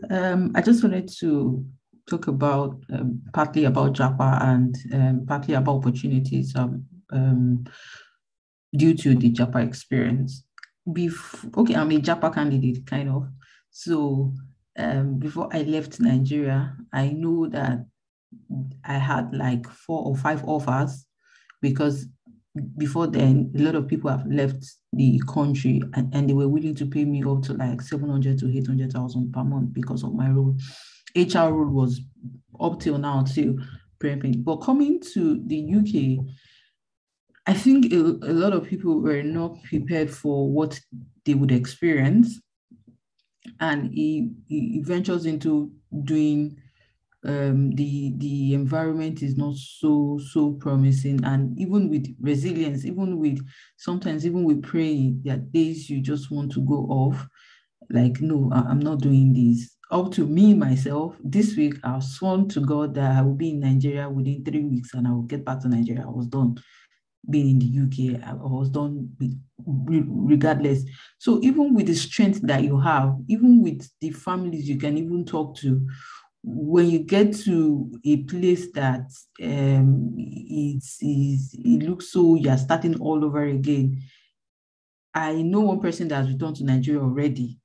I just wanted to talk about partly about Japa and partly about opportunities due to the Japa experience. Okay, I'm a Japa candidate, kind of. So before I left Nigeria, I know that I had like 4 or 5 offers, because before then, a lot of people have left the country and they were willing to pay me up to like 700 to 800,000 per month because of my role. HR role was up till now till prepping. But coming to the UK, I think a lot of people were not prepared for what they would experience. And he ventures into doing the environment is not so promising, and even with resilience, sometimes with praying, there are days you just want to go off, like, no, I'm not doing this. Up to me myself, this week I've sworn to God that I will be in Nigeria within 3 weeks and I will get back to Nigeria. I was done being in the UK. I was done regardless. So even with the strength that you have, even with the families you can even talk to, when you get to a place that it looks so you're starting all over again. I know one person that has returned to Nigeria already,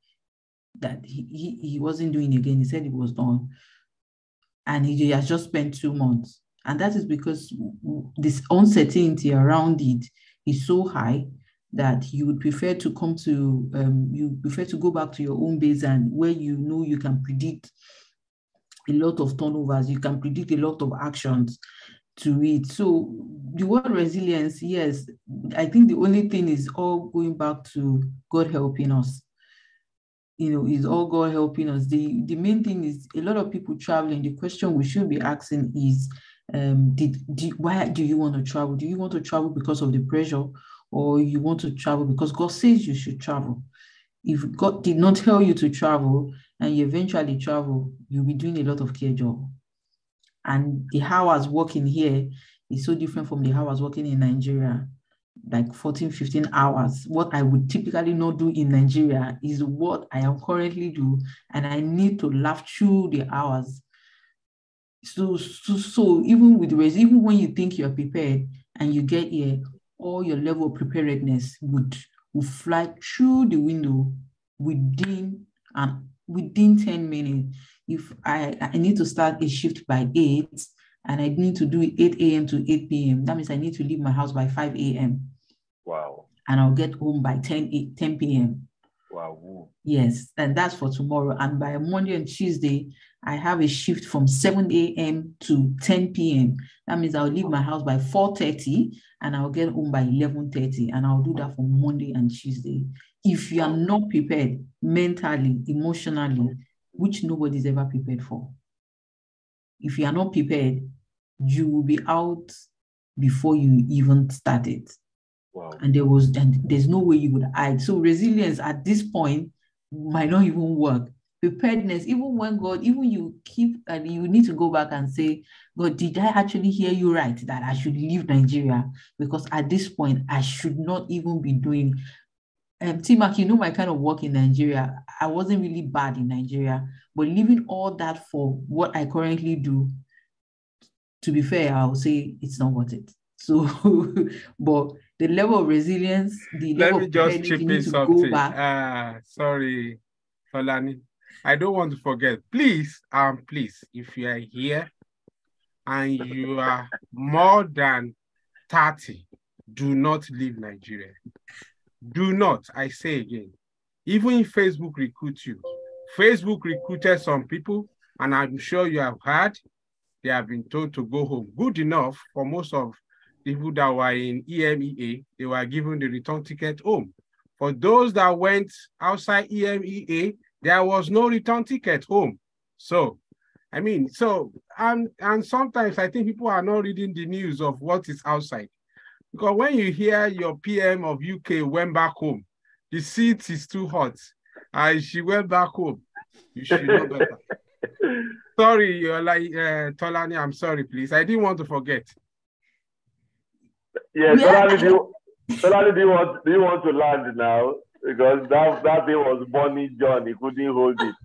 that he wasn't doing it again. He said he was done. And he has just spent 2 months. And that is because this uncertainty around it is so high that you would prefer to go back to your own base, and where you know you can predict a lot of turnovers, you can predict a lot of actions to it. So the word resilience, yes, I think the only thing is all going back to God helping us. Is all God helping us. The main thing is a lot of people traveling. The question we should be asking is, why do you want to travel? Do you want to travel because of the pressure, or you want to travel because God says you should travel? If God did not tell you to travel and you eventually travel, you'll be doing a lot of care job. And the hours working here is so different from the hours working in Nigeria, like 14, 15 hours. What I would typically not do in Nigeria is what I am currently do, and I need to laugh through the hours. So even when you think you're prepared and you get here, all your level of preparedness would fly through the window within 10 minutes. If I need to start a shift by 8 and I need to do it 8 a.m. to 8 p.m., that means I need to leave my house by 5 a.m. Wow. And I'll get home by 10 p.m. Wow. Yes, and that's for tomorrow. And by Monday and Tuesday, I have a shift from 7 a.m. to 10 p.m. That means I'll leave my house by 4:30 and I'll get home by 11:30. And I'll do that for Monday and Tuesday. If you are not prepared mentally, emotionally, which nobody's ever prepared for, if you are not prepared, you will be out before you even started. Wow. And there's no way you would hide. So resilience at this point might not even work. Preparedness, even when you need to go back and say, God, did I actually hear you right that I should leave Nigeria? Because at this point, I should not even be doing. tmak, my kind of work in Nigeria, I wasn't really bad in Nigeria, but leaving all that for what I currently do, to be fair, I would say it's not worth it. So, but the level of resilience, Let me just chip in something. Sorry, Falani. I don't want to forget. Please, if you are here and you are more than 30, do not leave Nigeria. Do not, I say again. Even if Facebook recruits you, Facebook recruited some people, and I'm sure you have heard, they have been told to go home. Good enough for most of the people that were in EMEA, they were given the return ticket home. For those that went outside EMEA, there was no return ticket home. So, I mean, and sometimes I think people are not reading the news of what is outside. Because when you hear your PM of UK went back home, the seat is too hot, and she went back home, you should know better. Sorry, you're like, Tolani, I'm sorry, please. I didn't want to forget. Yeah, Tolani, do you want to land now? Because that thing was Bonnie John, he couldn't hold it.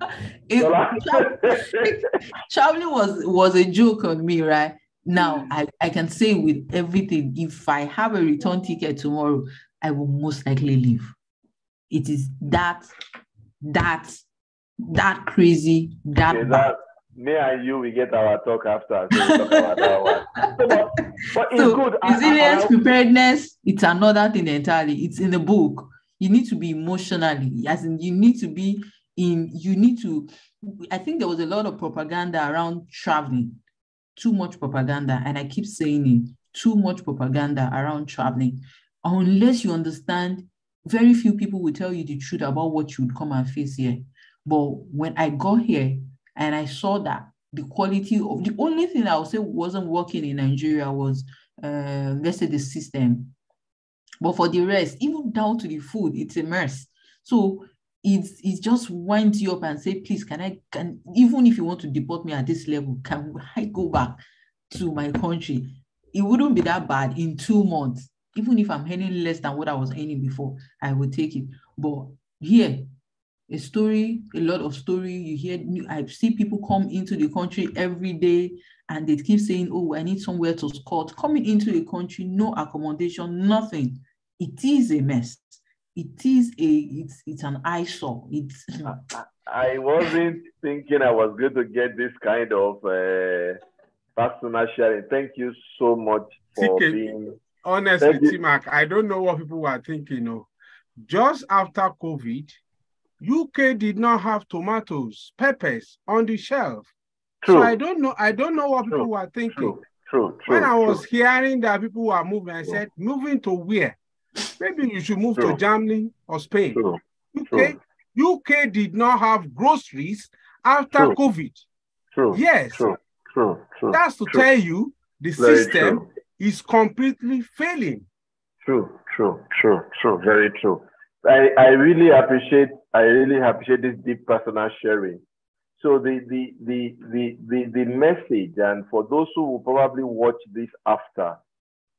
Traveling was a joke on me, right? Now, I can say with everything, if I have a return ticket tomorrow, I will most likely leave. It is that crazy, that me and you, we get our talk after. So we talk about that one. But it's good. Resilience, preparedness, it's another thing entirely. It's in the book. You need to be emotionally, as in I think there was a lot of propaganda around traveling. Too much propaganda, and I keep saying it, too much propaganda around traveling. Unless you understand, very few people will tell you the truth about what you would come and face here. But when I got here and I saw that the quality of, the only thing I would say wasn't working in Nigeria was, let's say, the system. But for the rest, even down to the food, it's a mess. So it just winds you up and say, please, can even if you want to deport me at this level, can I go back to my country? It wouldn't be that bad in 2 months. Even if I'm earning less than what I was earning before, I would take it. But here, a lot of story, you hear, I see people come into the country every day and they keep saying, oh, I need somewhere to squat. Coming into the country, no accommodation, nothing. It is a mess. It's an eyesore. I wasn't thinking I was going to get this kind of personal sharing. Thank you so much for being... Honestly, tmak, I don't know what people were thinking. Just after COVID, UK did not have tomatoes, peppers on the shelf. True. So I don't know what people were thinking. True. When I was hearing that people were moving, I said, moving to where? Maybe you should move to Germany or Spain. UK did not have groceries after COVID. Yes. True. That's to tell you the system is completely failing. True. Very true. I really appreciate this deep personal sharing. So the message, and for those who will probably watch this after,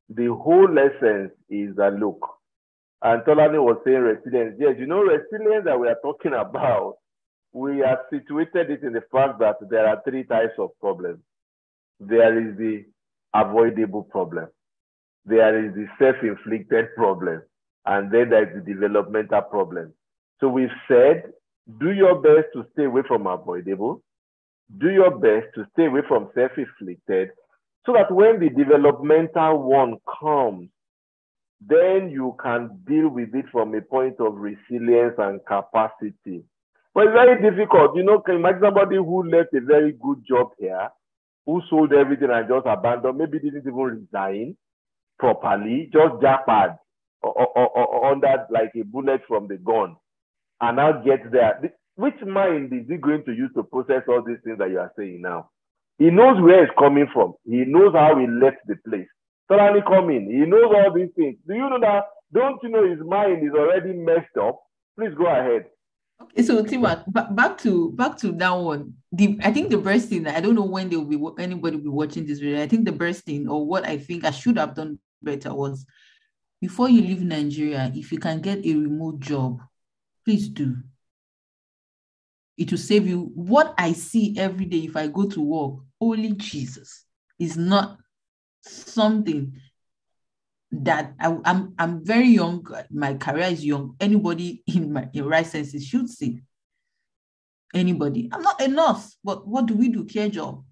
the whole essence is that, look, and Tolani was saying resilience. Yes, resilience that we are talking about, we have situated it in the fact that there are 3 types of problems. There is the avoidable problem. There is the self-inflicted problem. And then there is the developmental problem. So we've said, do your best to stay away from avoidable. Do your best to stay away from self-inflicted, so that when the developmental one comes, then you can deal with it from a point of resilience and capacity. But it's very difficult. Can you imagine somebody who left a very good job here, who sold everything and just abandoned, maybe didn't even resign properly, just jackpot under like a bullet from the gun, and now gets there. Which mind is he going to use to process all these things that you are saying now? He knows where it's coming from. He knows how he left the place. Suddenly coming, he knows all these things. Do you know that? Don't you know his mind is already messed up? Please go ahead. Okay, so Tima, back to that one. I think the best thing, I don't know when anybody will be watching this video. I think the best thing, or what I think I should have done better, was before you leave Nigeria, if you can get a remote job, please do. It will save you. What I see every day if I go to work, holy Jesus, is not something that I'm very young. My career is young. Anybody in right senses should see. Anybody. I'm not enough, but what do we do? Care job.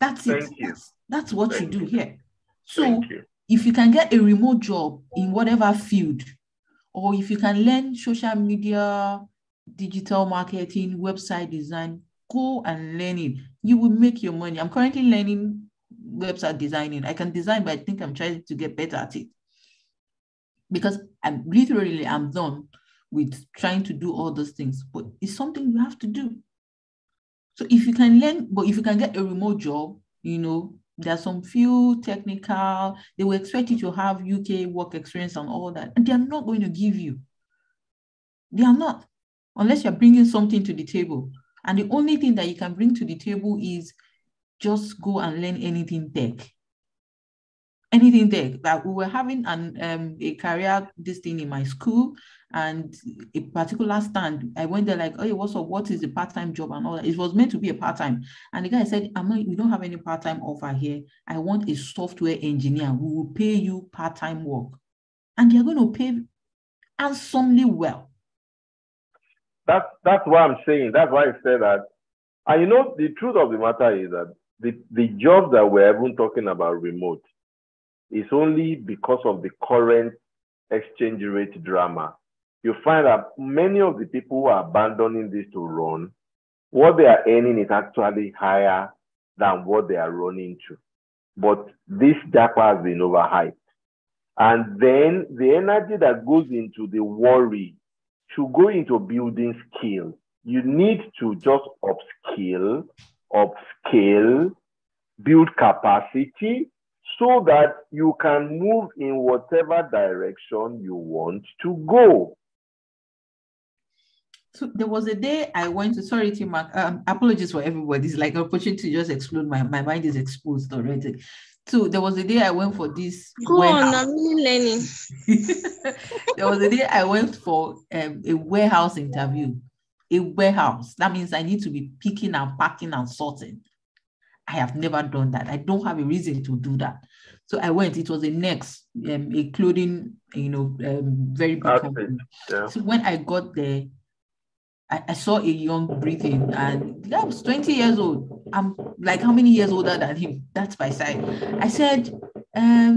That's it. Thank you. That's what Thank you do here. So Thank you. if you can get a remote job in whatever field, or if you can learn social media, digital marketing, website design, go and learn it. You will make your money. I'm currently learning website designing. I can design, but I think I'm trying to get better at it. Because I'm done with trying to do all those things. But it's something you have to do. So if you can learn, but if you can get a remote job, you know, there's some few technical, they will expect you to have UK work experience and all that. And they're not going to give you. They are not, unless you're bringing something to the table. And the only thing that you can bring to the table is just go and learn anything tech. Anything tech. Like we were having a career this thing in my school, and a particular stand, I went there like, oh, what's up? What is the part-time job and all that? It was meant to be a part-time. And the guy said, we don't have any part-time offer here. I want a software engineer. We will pay you part-time work. And they're going to pay handsomely well. That's why I'm saying. That's why I said that. And you know, the truth of the matter is that the job that we're even talking about remote is only because of the current exchange rate drama. You find that many of the people who are abandoning this to run, what they are earning is actually higher than what they are running to. But this japa has been overhyped. And then the energy that goes into the worry should go into building skills. You need to just upscale, build capacity, so that you can move in whatever direction you want to go. So there was a day I went to, sorry, tmak, apologies for everybody. It's like an opportunity to just explode. My mind is exposed already. So there was a day I went for this. Go on, I'm really learning. There was a day I went for a warehouse interview. A warehouse. That means I need to be picking and packing and sorting. I have never done that. I don't have a reason to do that. So I went. It was a Next, a clothing, very big company. Yeah. So when I got there, I saw a young breathing, and the guy was 20 years old. I'm like, how many years older than him? That's my side. I said,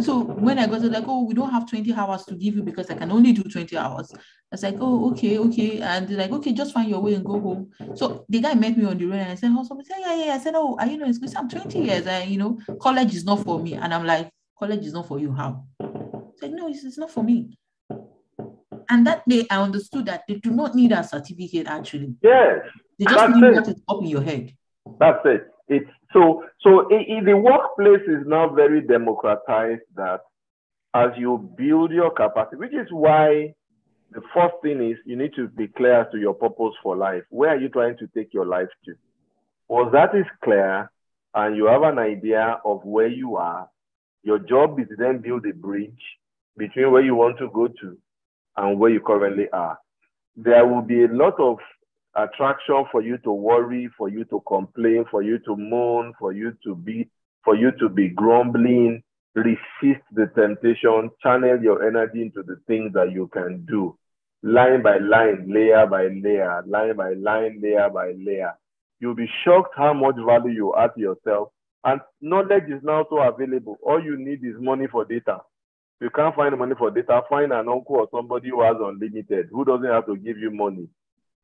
so when I got to like, oh, we don't have 20 hours to give you because I can only do 20 hours. I was like, oh, okay. And they're like, okay, just find your way and go home. So the guy met me on the road and I said, oh, somebody said, yeah. I said, oh, are you know, it's good. I'm 20 years and, college is not for me. And I'm like, college is not for you. How? He said, no, it's not for me. And that day, I understood that they do not need a certificate, actually. Yes. They just need what is up in your head. That's it. It's so in the workplace is now very democratized, that as you build your capacity, which is why the first thing is you need to be clear as to your purpose for life. Where are you trying to take your life to? Once that is clear and you have an idea of where you are, your job is to then build a bridge between where you want to go to and where you currently are. There will be a lot of attraction for you to worry, for you to complain, for you to moan, for you to be grumbling. Resist the temptation, channel your energy into the things that you can do. Line by line, layer by layer, line by line, layer by layer. You'll be shocked how much value you add to yourself. And knowledge is now so available. All you need is money for data. You can't find money for data, find an uncle or somebody who has unlimited, who doesn't have to give you money.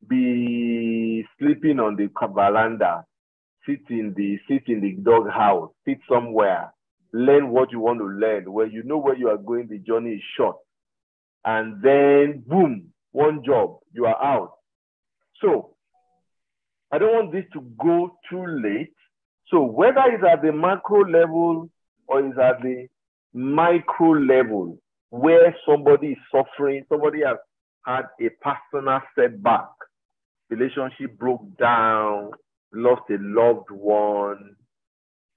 Be sleeping on the veranda, sit in the dog house, sit somewhere, learn what you want to learn. Where you know where you are going, the journey is short. And then, boom, one job, you are out. So, I don't want this to go too late. So, whether it's at the macro level or it's at the micro level, where somebody is suffering, somebody has had a personal setback, relationship broke down, lost a loved one,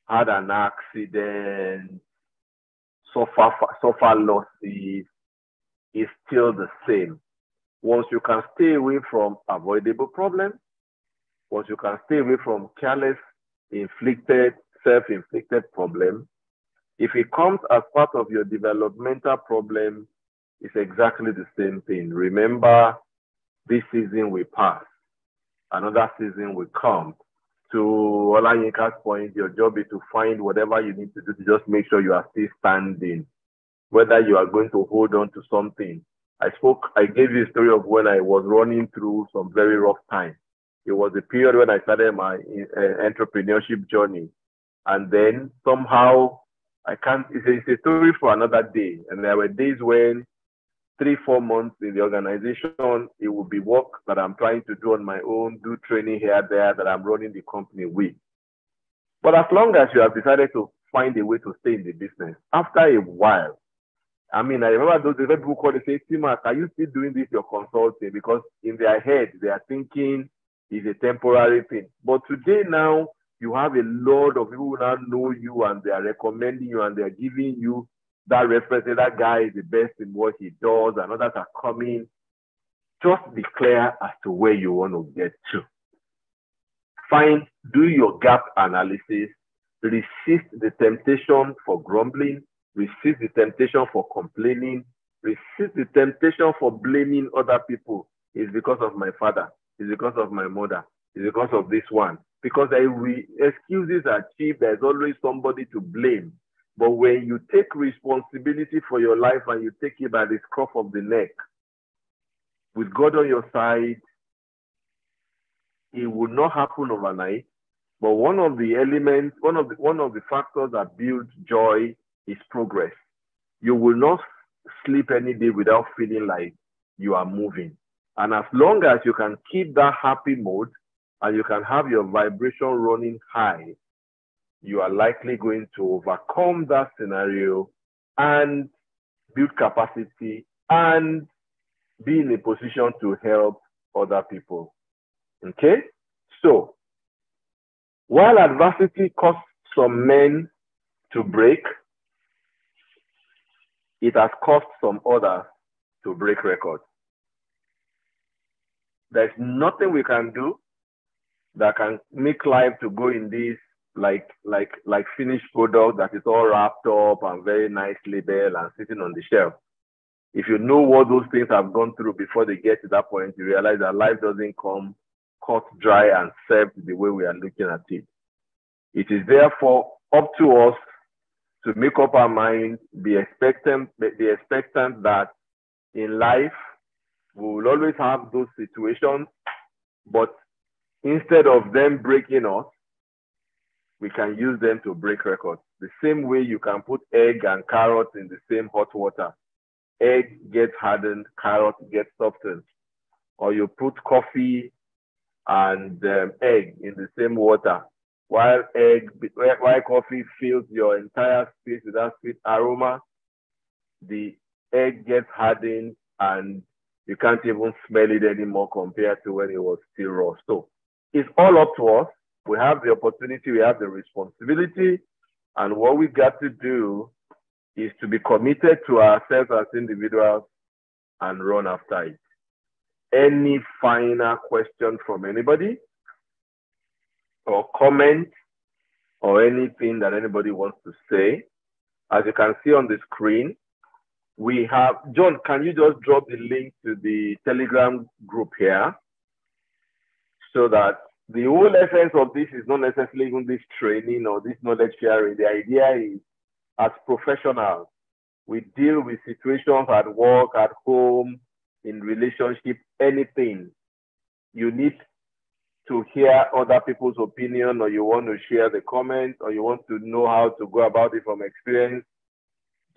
had an accident, suffer losses, is still the same. Once you can stay away from avoidable problems, once you can stay away from careless, self-inflicted problems, if it comes as part of your developmental problem, it's exactly the same thing. Remember, this season will pass. Another season will come. to Olayinka's point, your job is to find whatever you need to do to just make sure you are still standing, whether you are going to hold on to something. I gave you a story of when I was running through some very rough time. It was a period when I started my entrepreneurship journey. And then somehow, it's a story for another day. And there were days when 3-4 months in the organization, it would be work that I'm trying to do on my own, do training here, there, that I'm running the company with. But as long as you have decided to find a way to stay in the business, after a while, I remember those people call and say, tmak, are you still doing this, your consulting? Because in their head, they are thinking it's a temporary thing. But today now, you have a lot of people who now know you and they are recommending you and they are giving you that reference. That guy is the best in what he does, and others are coming. Just be clear as to where you want to get to. Do your gap analysis, resist the temptation for grumbling, resist the temptation for complaining, resist the temptation for blaming other people. It's because of my father, it's because of my mother, it's because of this one. Because excuses are cheap, there's always somebody to blame. But when you take responsibility for your life and you take it by the scruff of the neck, with God on your side, it will not happen overnight. But one of the elements, one of the factors that build joy is progress. You will not sleep any day without feeling like you are moving. And as long as you can keep that happy mode and you can have your vibration running high, you are likely going to overcome that scenario and build capacity and be in a position to help other people. Okay? So, while adversity caused some men to break, it has caused some others to break records. There's nothing we can do that can make life to go in this like finished product that is all wrapped up and very nice label and sitting on the shelf. If you know what those things have gone through before they get to that point, you realize that life doesn't come cut dry and served the way we are looking at it. It is therefore up to us to make up our mind, be expectant that in life we will always have those situations, but instead of them breaking us, we can use them to break records. The same way you can put egg and carrot in the same hot water. Egg gets hardened, carrot gets softened. Or you put coffee and egg in the same water. While coffee fills your entire space with that sweet aroma, the egg gets hardened and you can't even smell it anymore compared to when it was still raw. So it's all up to us. We have the opportunity, we have the responsibility, and what we got to do is to be committed to ourselves as individuals and run after it. Any final question from anybody? Or comment or anything that anybody wants to say? As you can see on the screen, we have, John, can you just drop the link to the Telegram group here so that the whole essence of this is not necessarily even this training or this knowledge sharing. The idea is, as professionals, we deal with situations at work, at home, in relationship, anything. You need to hear other people's opinion, or you want to share the comments, or you want to know how to go about it from experience,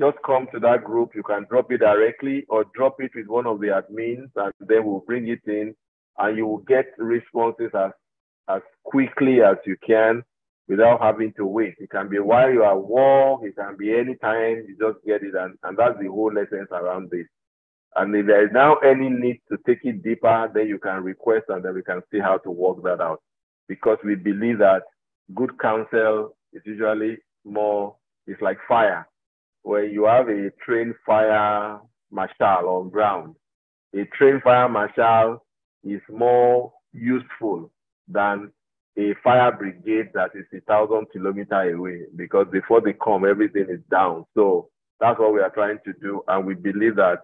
just come to that group. You can drop it directly or drop it with one of the admins, and then we'll bring it in, and you will get responses as quickly as you can without having to wait. It can be while you are at work, it can be any time, you just get it, and that's the whole essence around this. And if there is now any need to take it deeper, then you can request and then we can see how to work that out. Because we believe that good counsel is usually it's like fire. Where you have a trained fire marshal on ground, a trained fire marshal is more useful than a fire brigade that is 1,000 kilometers away, because before they come, everything is down. So that's what we are trying to do. And we believe that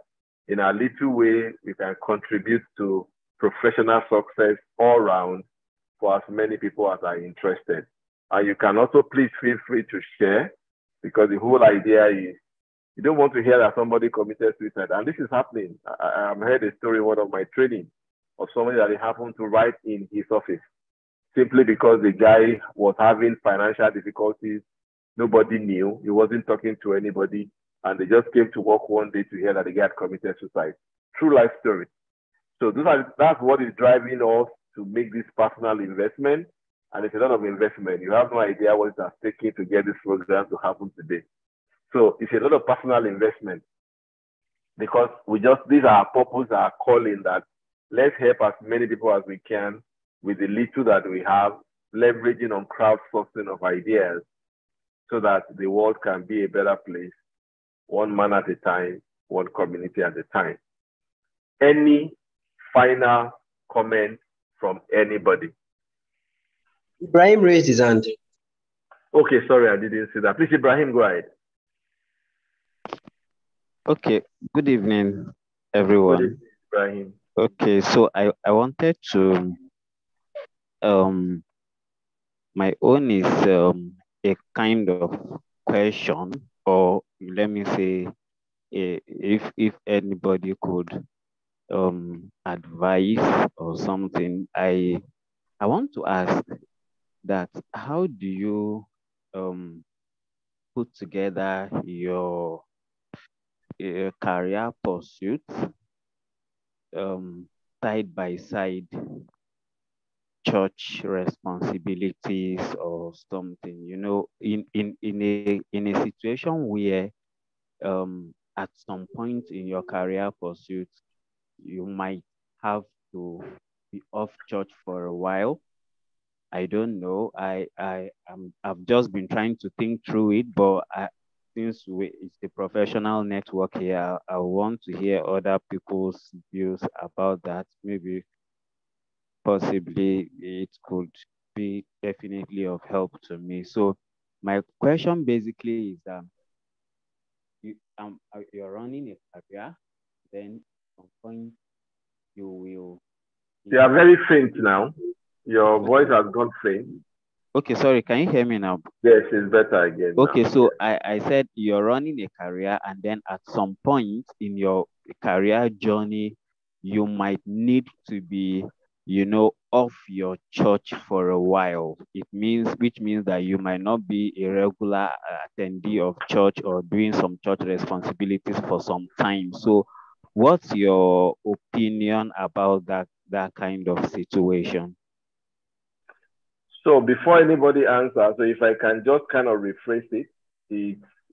in a little way, we can contribute to professional success all around for as many people as are interested. And you can also please feel free to share, because the whole idea is you don't want to hear that somebody committed suicide. And this is happening. I've heard a story in one of my training of somebody that it happened to right in his office, simply because the guy was having financial difficulties. Nobody knew. He wasn't talking to anybody. And they just came to work one day to hear that the guy had committed suicide. True life story. So that's what is driving us to make this personal investment. And it's a lot of investment. You have no idea what it's taking to get this program to happen today. So it's a lot of personal investment, because these are our purpose, our calling, that let's help as many people as we can with the little that we have, leveraging on crowdsourcing of ideas so that the world can be a better place, one man at a time, one community at a time. Any final comment from anybody? Ibrahim raised his hand. Okay, sorry, I didn't see that. Please, Ibrahim, go ahead. Okay, good evening, everyone. Good evening, Ibrahim. Okay, so I wanted to, my own is a kind of question, or let me say, if anybody could advise or something, I want to ask that how do you put together your career pursuits side by side church responsibilities or something, you know, in a situation where at some point in your career pursuit you might have to be off church for a while. I don't know. I've just been trying to think through it, but since it's a professional network here, I want to hear other people's views about that. Maybe possibly it could be definitely of help to me. So my question basically is you're running a career, then at some point you will. You are very faint now. Your voice has gone faint. Okay, sorry, can you hear me now? Yes, it's better again. Okay, now. so I said you're running a career, and then at some point in your career journey, you might need to be, you know, off your church for a while. Which means that you might not be a regular attendee of church or doing some church responsibilities for some time. So what's your opinion about that kind of situation? So before anybody answers, so if I can just kind of rephrase it,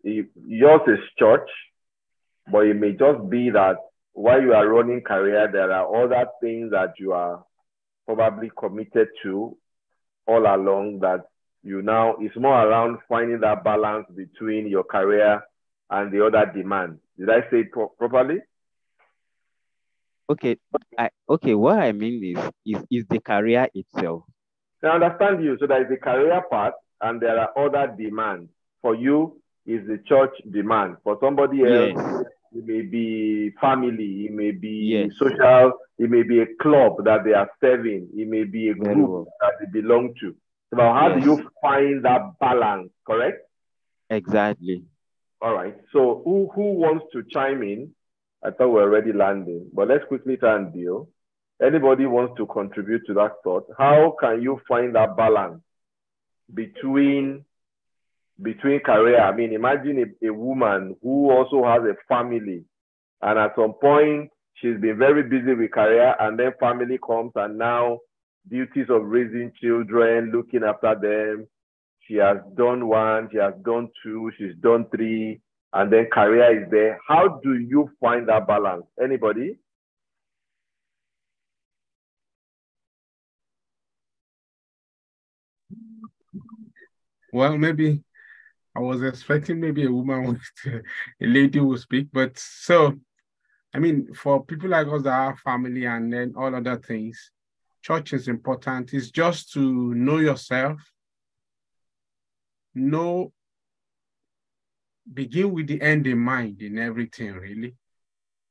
yours is church, but it may just be that while you are running career, there are other things that you are probably committed to all along, that it's more around finding that balance between your career and the other demands. Did I say it properly? Okay, what I mean is the career itself. I understand you. So there is the career part, and there are other demands. For you, is the church demand. For somebody else, Yes. It may be family. It may be Yes. social. It may be a club that they are serving. It may be a Very group well. that they belong to. So how do Yes. you find that balance? Correct? Exactly. All right. So who wants to chime in? I thought we were already landing, but let's quickly try and deal. Anybody wants to contribute to that thought? How can you find that balance between career? I mean, imagine a woman who also has a family, and at some point she's been very busy with career, and then family comes, and now duties of raising children, looking after them. She has done 1, she has done 2, she's done 3, and then career is there. How do you find that balance? Anybody? Well, maybe I was expecting maybe a woman a lady will speak, but so, I mean, for people like us that have family and then all other things, church is important. It's just to know yourself, begin with the end in mind in everything, really.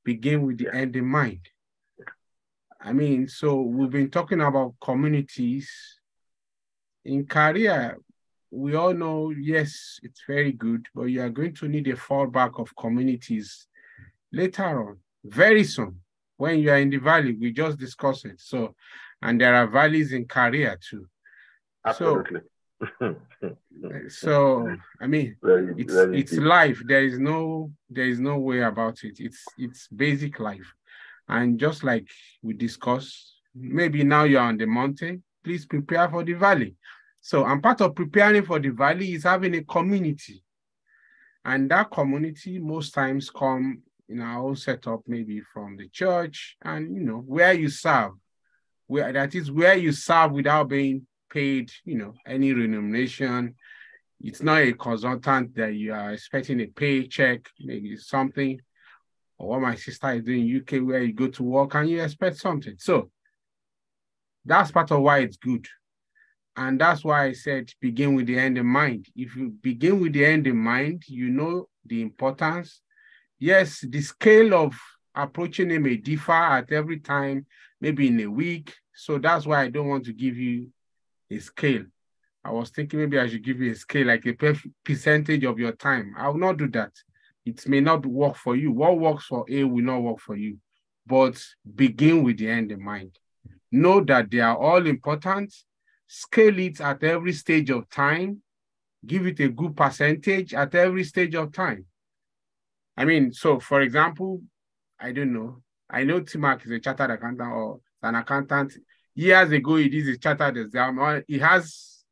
Begin with the end in mind. I mean, so we've been talking about communities in career, we all know, yes, it's very good, but you are going to need a fallback of communities later on, very soon. When you are in the valley, we just discussed it. So, and there are valleys in career too. Absolutely. So I mean, it's life. There is no way about it. It's basic life. And just like we discussed, maybe now you're on the mountain, please prepare for the valley. So, and part of preparing for the valley is having a community. And that community most times come in our own setup, maybe from the church and, you know, where you serve, that is where you serve without being paid, you know, any remuneration. It's not a consultant that you are expecting a paycheck, maybe something, or what my sister is doing in UK, where you go to work and you expect something. So that's part of why it's good. And that's why I said begin with the end in mind. If you begin with the end in mind, you know the importance. Yes, the scale of approaching it may differ at every time, maybe in a week. So that's why I don't want to give you a scale. I was thinking maybe I should give you a scale, like a percentage of your time. I will not do that. It may not work for you. What works for A will not work for you. But begin with the end in mind. Know that they are all important. Scale it at every stage of time. Give it a good percentage at every stage of time. I mean, so for example, I don't know. I know tmak is a chartered accountant or an accountant. Years ago, he did a chartered exam. He has,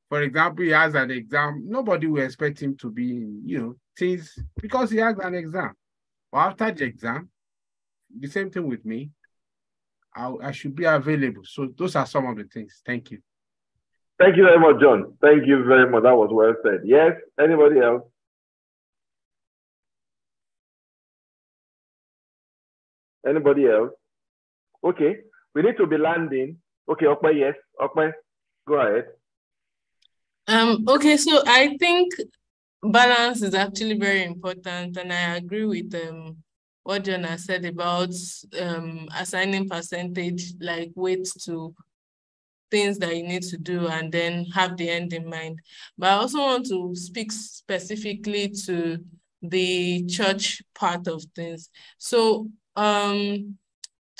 for example, he has an exam. Nobody will expect him to be in, you know, things because he has an exam. But after the exam, the same thing with me. I should be available. So those are some of the things. Thank you. Thank you very much, John. Thank you very much. That was well said. Yes, anybody else? Anybody else? Okay, we need to be landing. Okay, Okpe, yes. Okpe, go ahead. Okay, so I think balance is actually very important, and I agree with what John has said about assigning percentage, like weight to things that you need to do and then have the end in mind. But I also want to speak specifically to the church part of things. So to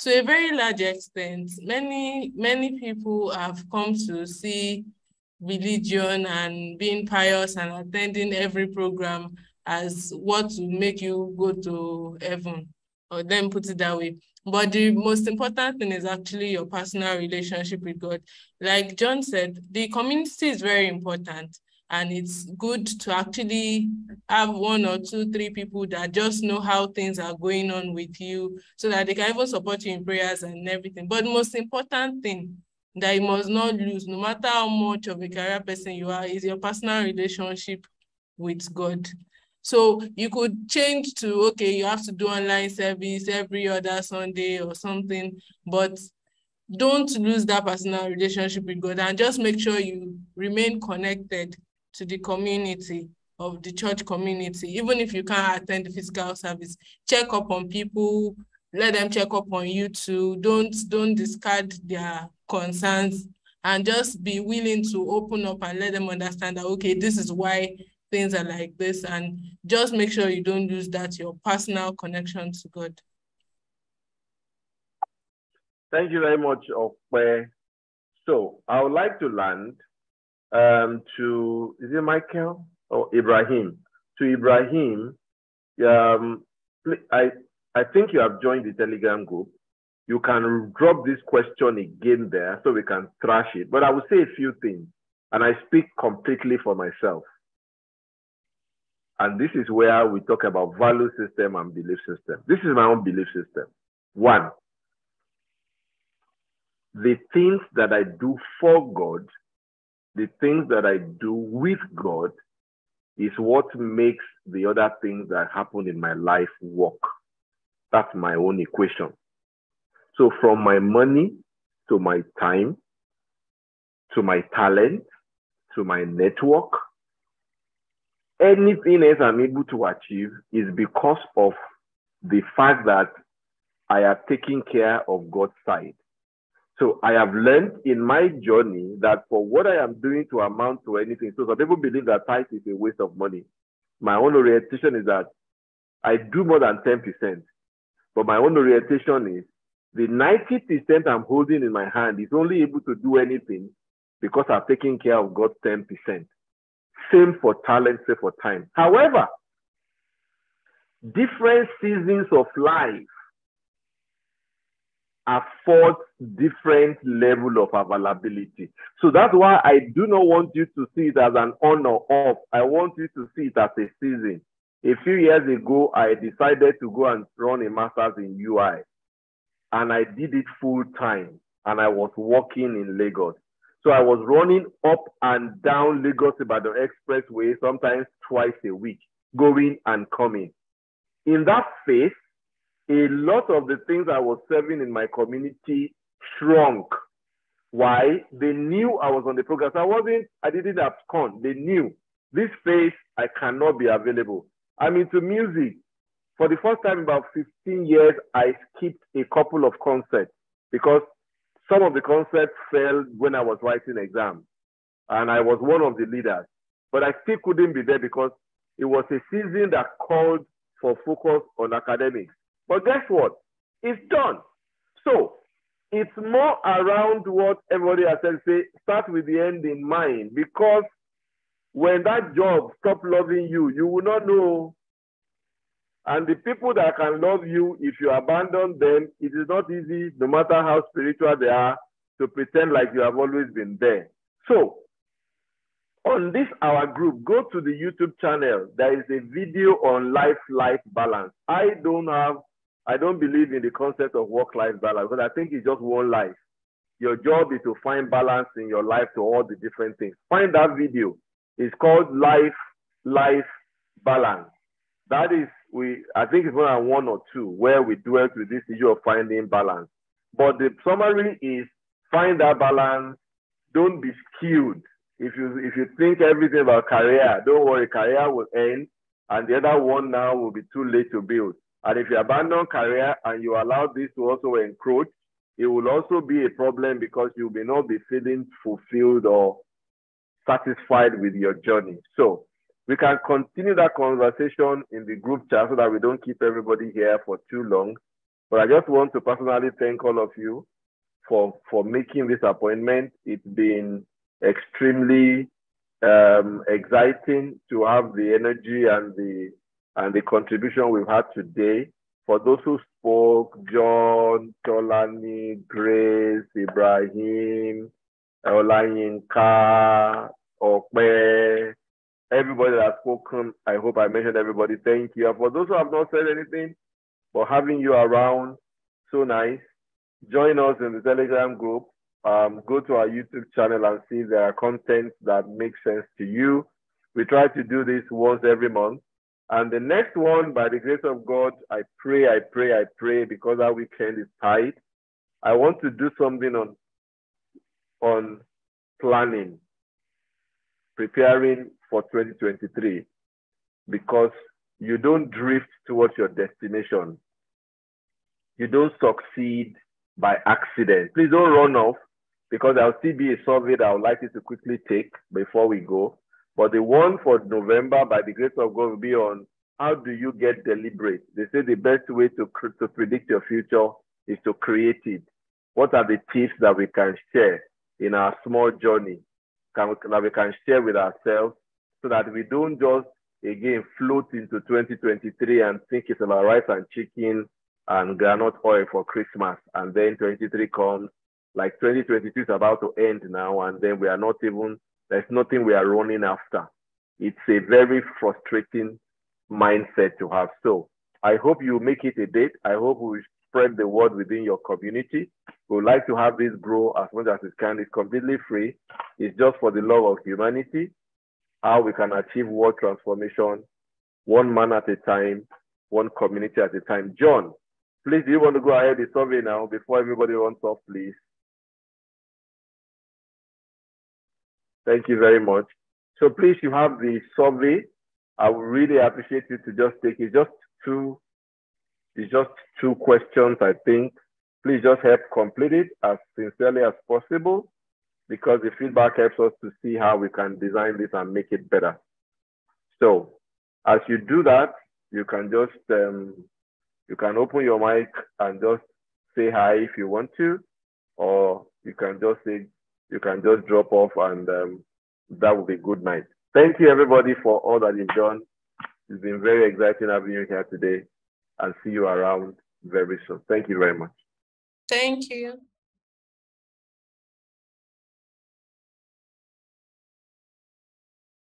a very large extent, many people have come to see religion and being pious and attending every program as what will make you go to heaven, or then put it that way. But the most important thing is actually your personal relationship with God. Like John said, the community is very important, and it's good to actually have 1 or 2, 3 people that just know how things are going on with you so that they can even support you in prayers and everything. But the most important thing that you must not lose, no matter how much of a career person you are, is your personal relationship with God. So you could change to, okay, you have to do online service every other Sunday or something, but don't lose that personal relationship with God, and just make sure you remain connected to the community of the church community. Even if you can't attend the physical service, check up on people, let them check up on you too. Don't discard their concerns, and just be willing to open up and let them understand that, okay, this is why things are like this, and just make sure you don't lose that, your personal connection to God. Thank you very much, Okpe. So I would like to land to, is it Michael or Ibrahim? To Ibrahim, I think you have joined the Telegram group. You can drop this question again there so we can trash it. But I will say a few things, and I speak completely for myself. And this is where we talk about value system and belief system. This is my own belief system. 1, the things that I do for God, the things that I do with God, is what makes the other things that happen in my life work. That's my own equation. So from my money, to my time, to my talent, to my network, anything else I'm able to achieve is because of the fact that I are taking care of God's side. So I have learned in my journey that for what I am doing to amount to anything, so some people believe that tithe is a waste of money. My own orientation is that I do more than 10%, but my own orientation is the 90% I'm holding in my hand is only able to do anything because I've taken care of God's 10%. Same for talent, same for time. However, different seasons of life afford different level of availability. So that's why I do not want you to see it as an on or off. I want you to see it as a season. A few years ago, I decided to go and run a master's in UI. And I did it full time. And I was working in Lagos. So I was running up and down Lagos-Ibadan Expressway, sometimes twice a week, going and coming. In that phase, a lot of the things I was serving in my community shrunk. Why? They knew I was on the program. So I didn't abscond. They knew this phase, I cannot be available. I'm into music. For the first time in about 15 years, I skipped a couple of concerts because some of the concerts fell when I was writing exams. And I was one of the leaders. But I still couldn't be there because it was a season that called for focus on academics. But guess what? It's done. So it's more around what everybody has said, say, start with the end in mind, because when that job stops loving you, you will not know. And the people that can love you, if you abandon them, it is not easy, no matter how spiritual they are, to pretend like you have always been there. So on this, our group, go to the YouTube channel. There is a video on life balance. I don't believe in the concept of work-life balance, but I think it's just one life. Your job is to find balance in your life to all the different things. Find that video. It's called Life Balance. That is, I think it's more than one or two where we dwelt with this issue of finding balance. But the summary is find that balance. Don't be skewed. If you think everything about career, don't worry, career will end, and the other one now will be too late to build. And if you abandon career and you allow this to also encroach, it will also be a problem because you may not be feeling fulfilled or satisfied with your journey. So we can continue that conversation in the group chat so that we don't keep everybody here for too long. But I just want to personally thank all of you for making this appointment. It's been extremely exciting to have the energy and the contribution we've had today. For those who spoke, John, Tolani, Grace, Ibrahim, Olayinka, Okpe, everybody that has spoken, I hope I mentioned everybody. Thank you. And for those who have not said anything, for having you around, so nice. Join us in the Telegram group. Go to our YouTube channel and see if there are contents that make sense to you. We try to do this once every month. And the next one, by the grace of God, I pray, because our weekend is tight. I want to do something on planning, preparing for 2023, because you don't drift towards your destination. You don't succeed by accident. Please don't run off, because I'll still be a survey that I would like you to quickly take before we go. But the one for November, by the grace of God, will be on how do you get deliberate. They say the best way to predict your future is to create it. What are the tips that we can share in our small journey that we can share with ourselves so that we don't just, again, float into 2023 and think it's about rice and chicken and granite oil for Christmas. And then 23 comes, like 2022 is about to end now, and then we are not even, there's nothing we are running after. It's a very frustrating mindset to have. So I hope you make it a date. I hope we spread the word within your community. We would like to have this grow as much as it can. It's completely free. It's just for the love of humanity, how we can achieve world transformation, one man at a time, one community at a time. John, please, do you want to go ahead with the survey now before everybody runs off, please? Thank you very much. So please, you have the survey. I would really appreciate you to just take it. It's just two questions, I think. Please just help complete it as sincerely as possible, because the feedback helps us to see how we can design this and make it better. So as you do that, you can just, you can open your mic and just say hi if you want to, or you can just say, you can just drop off, and that will be good night. Thank you everybody for all that you've done. It's been very exciting having you here today, and see you around very soon. Thank you very much. Thank you.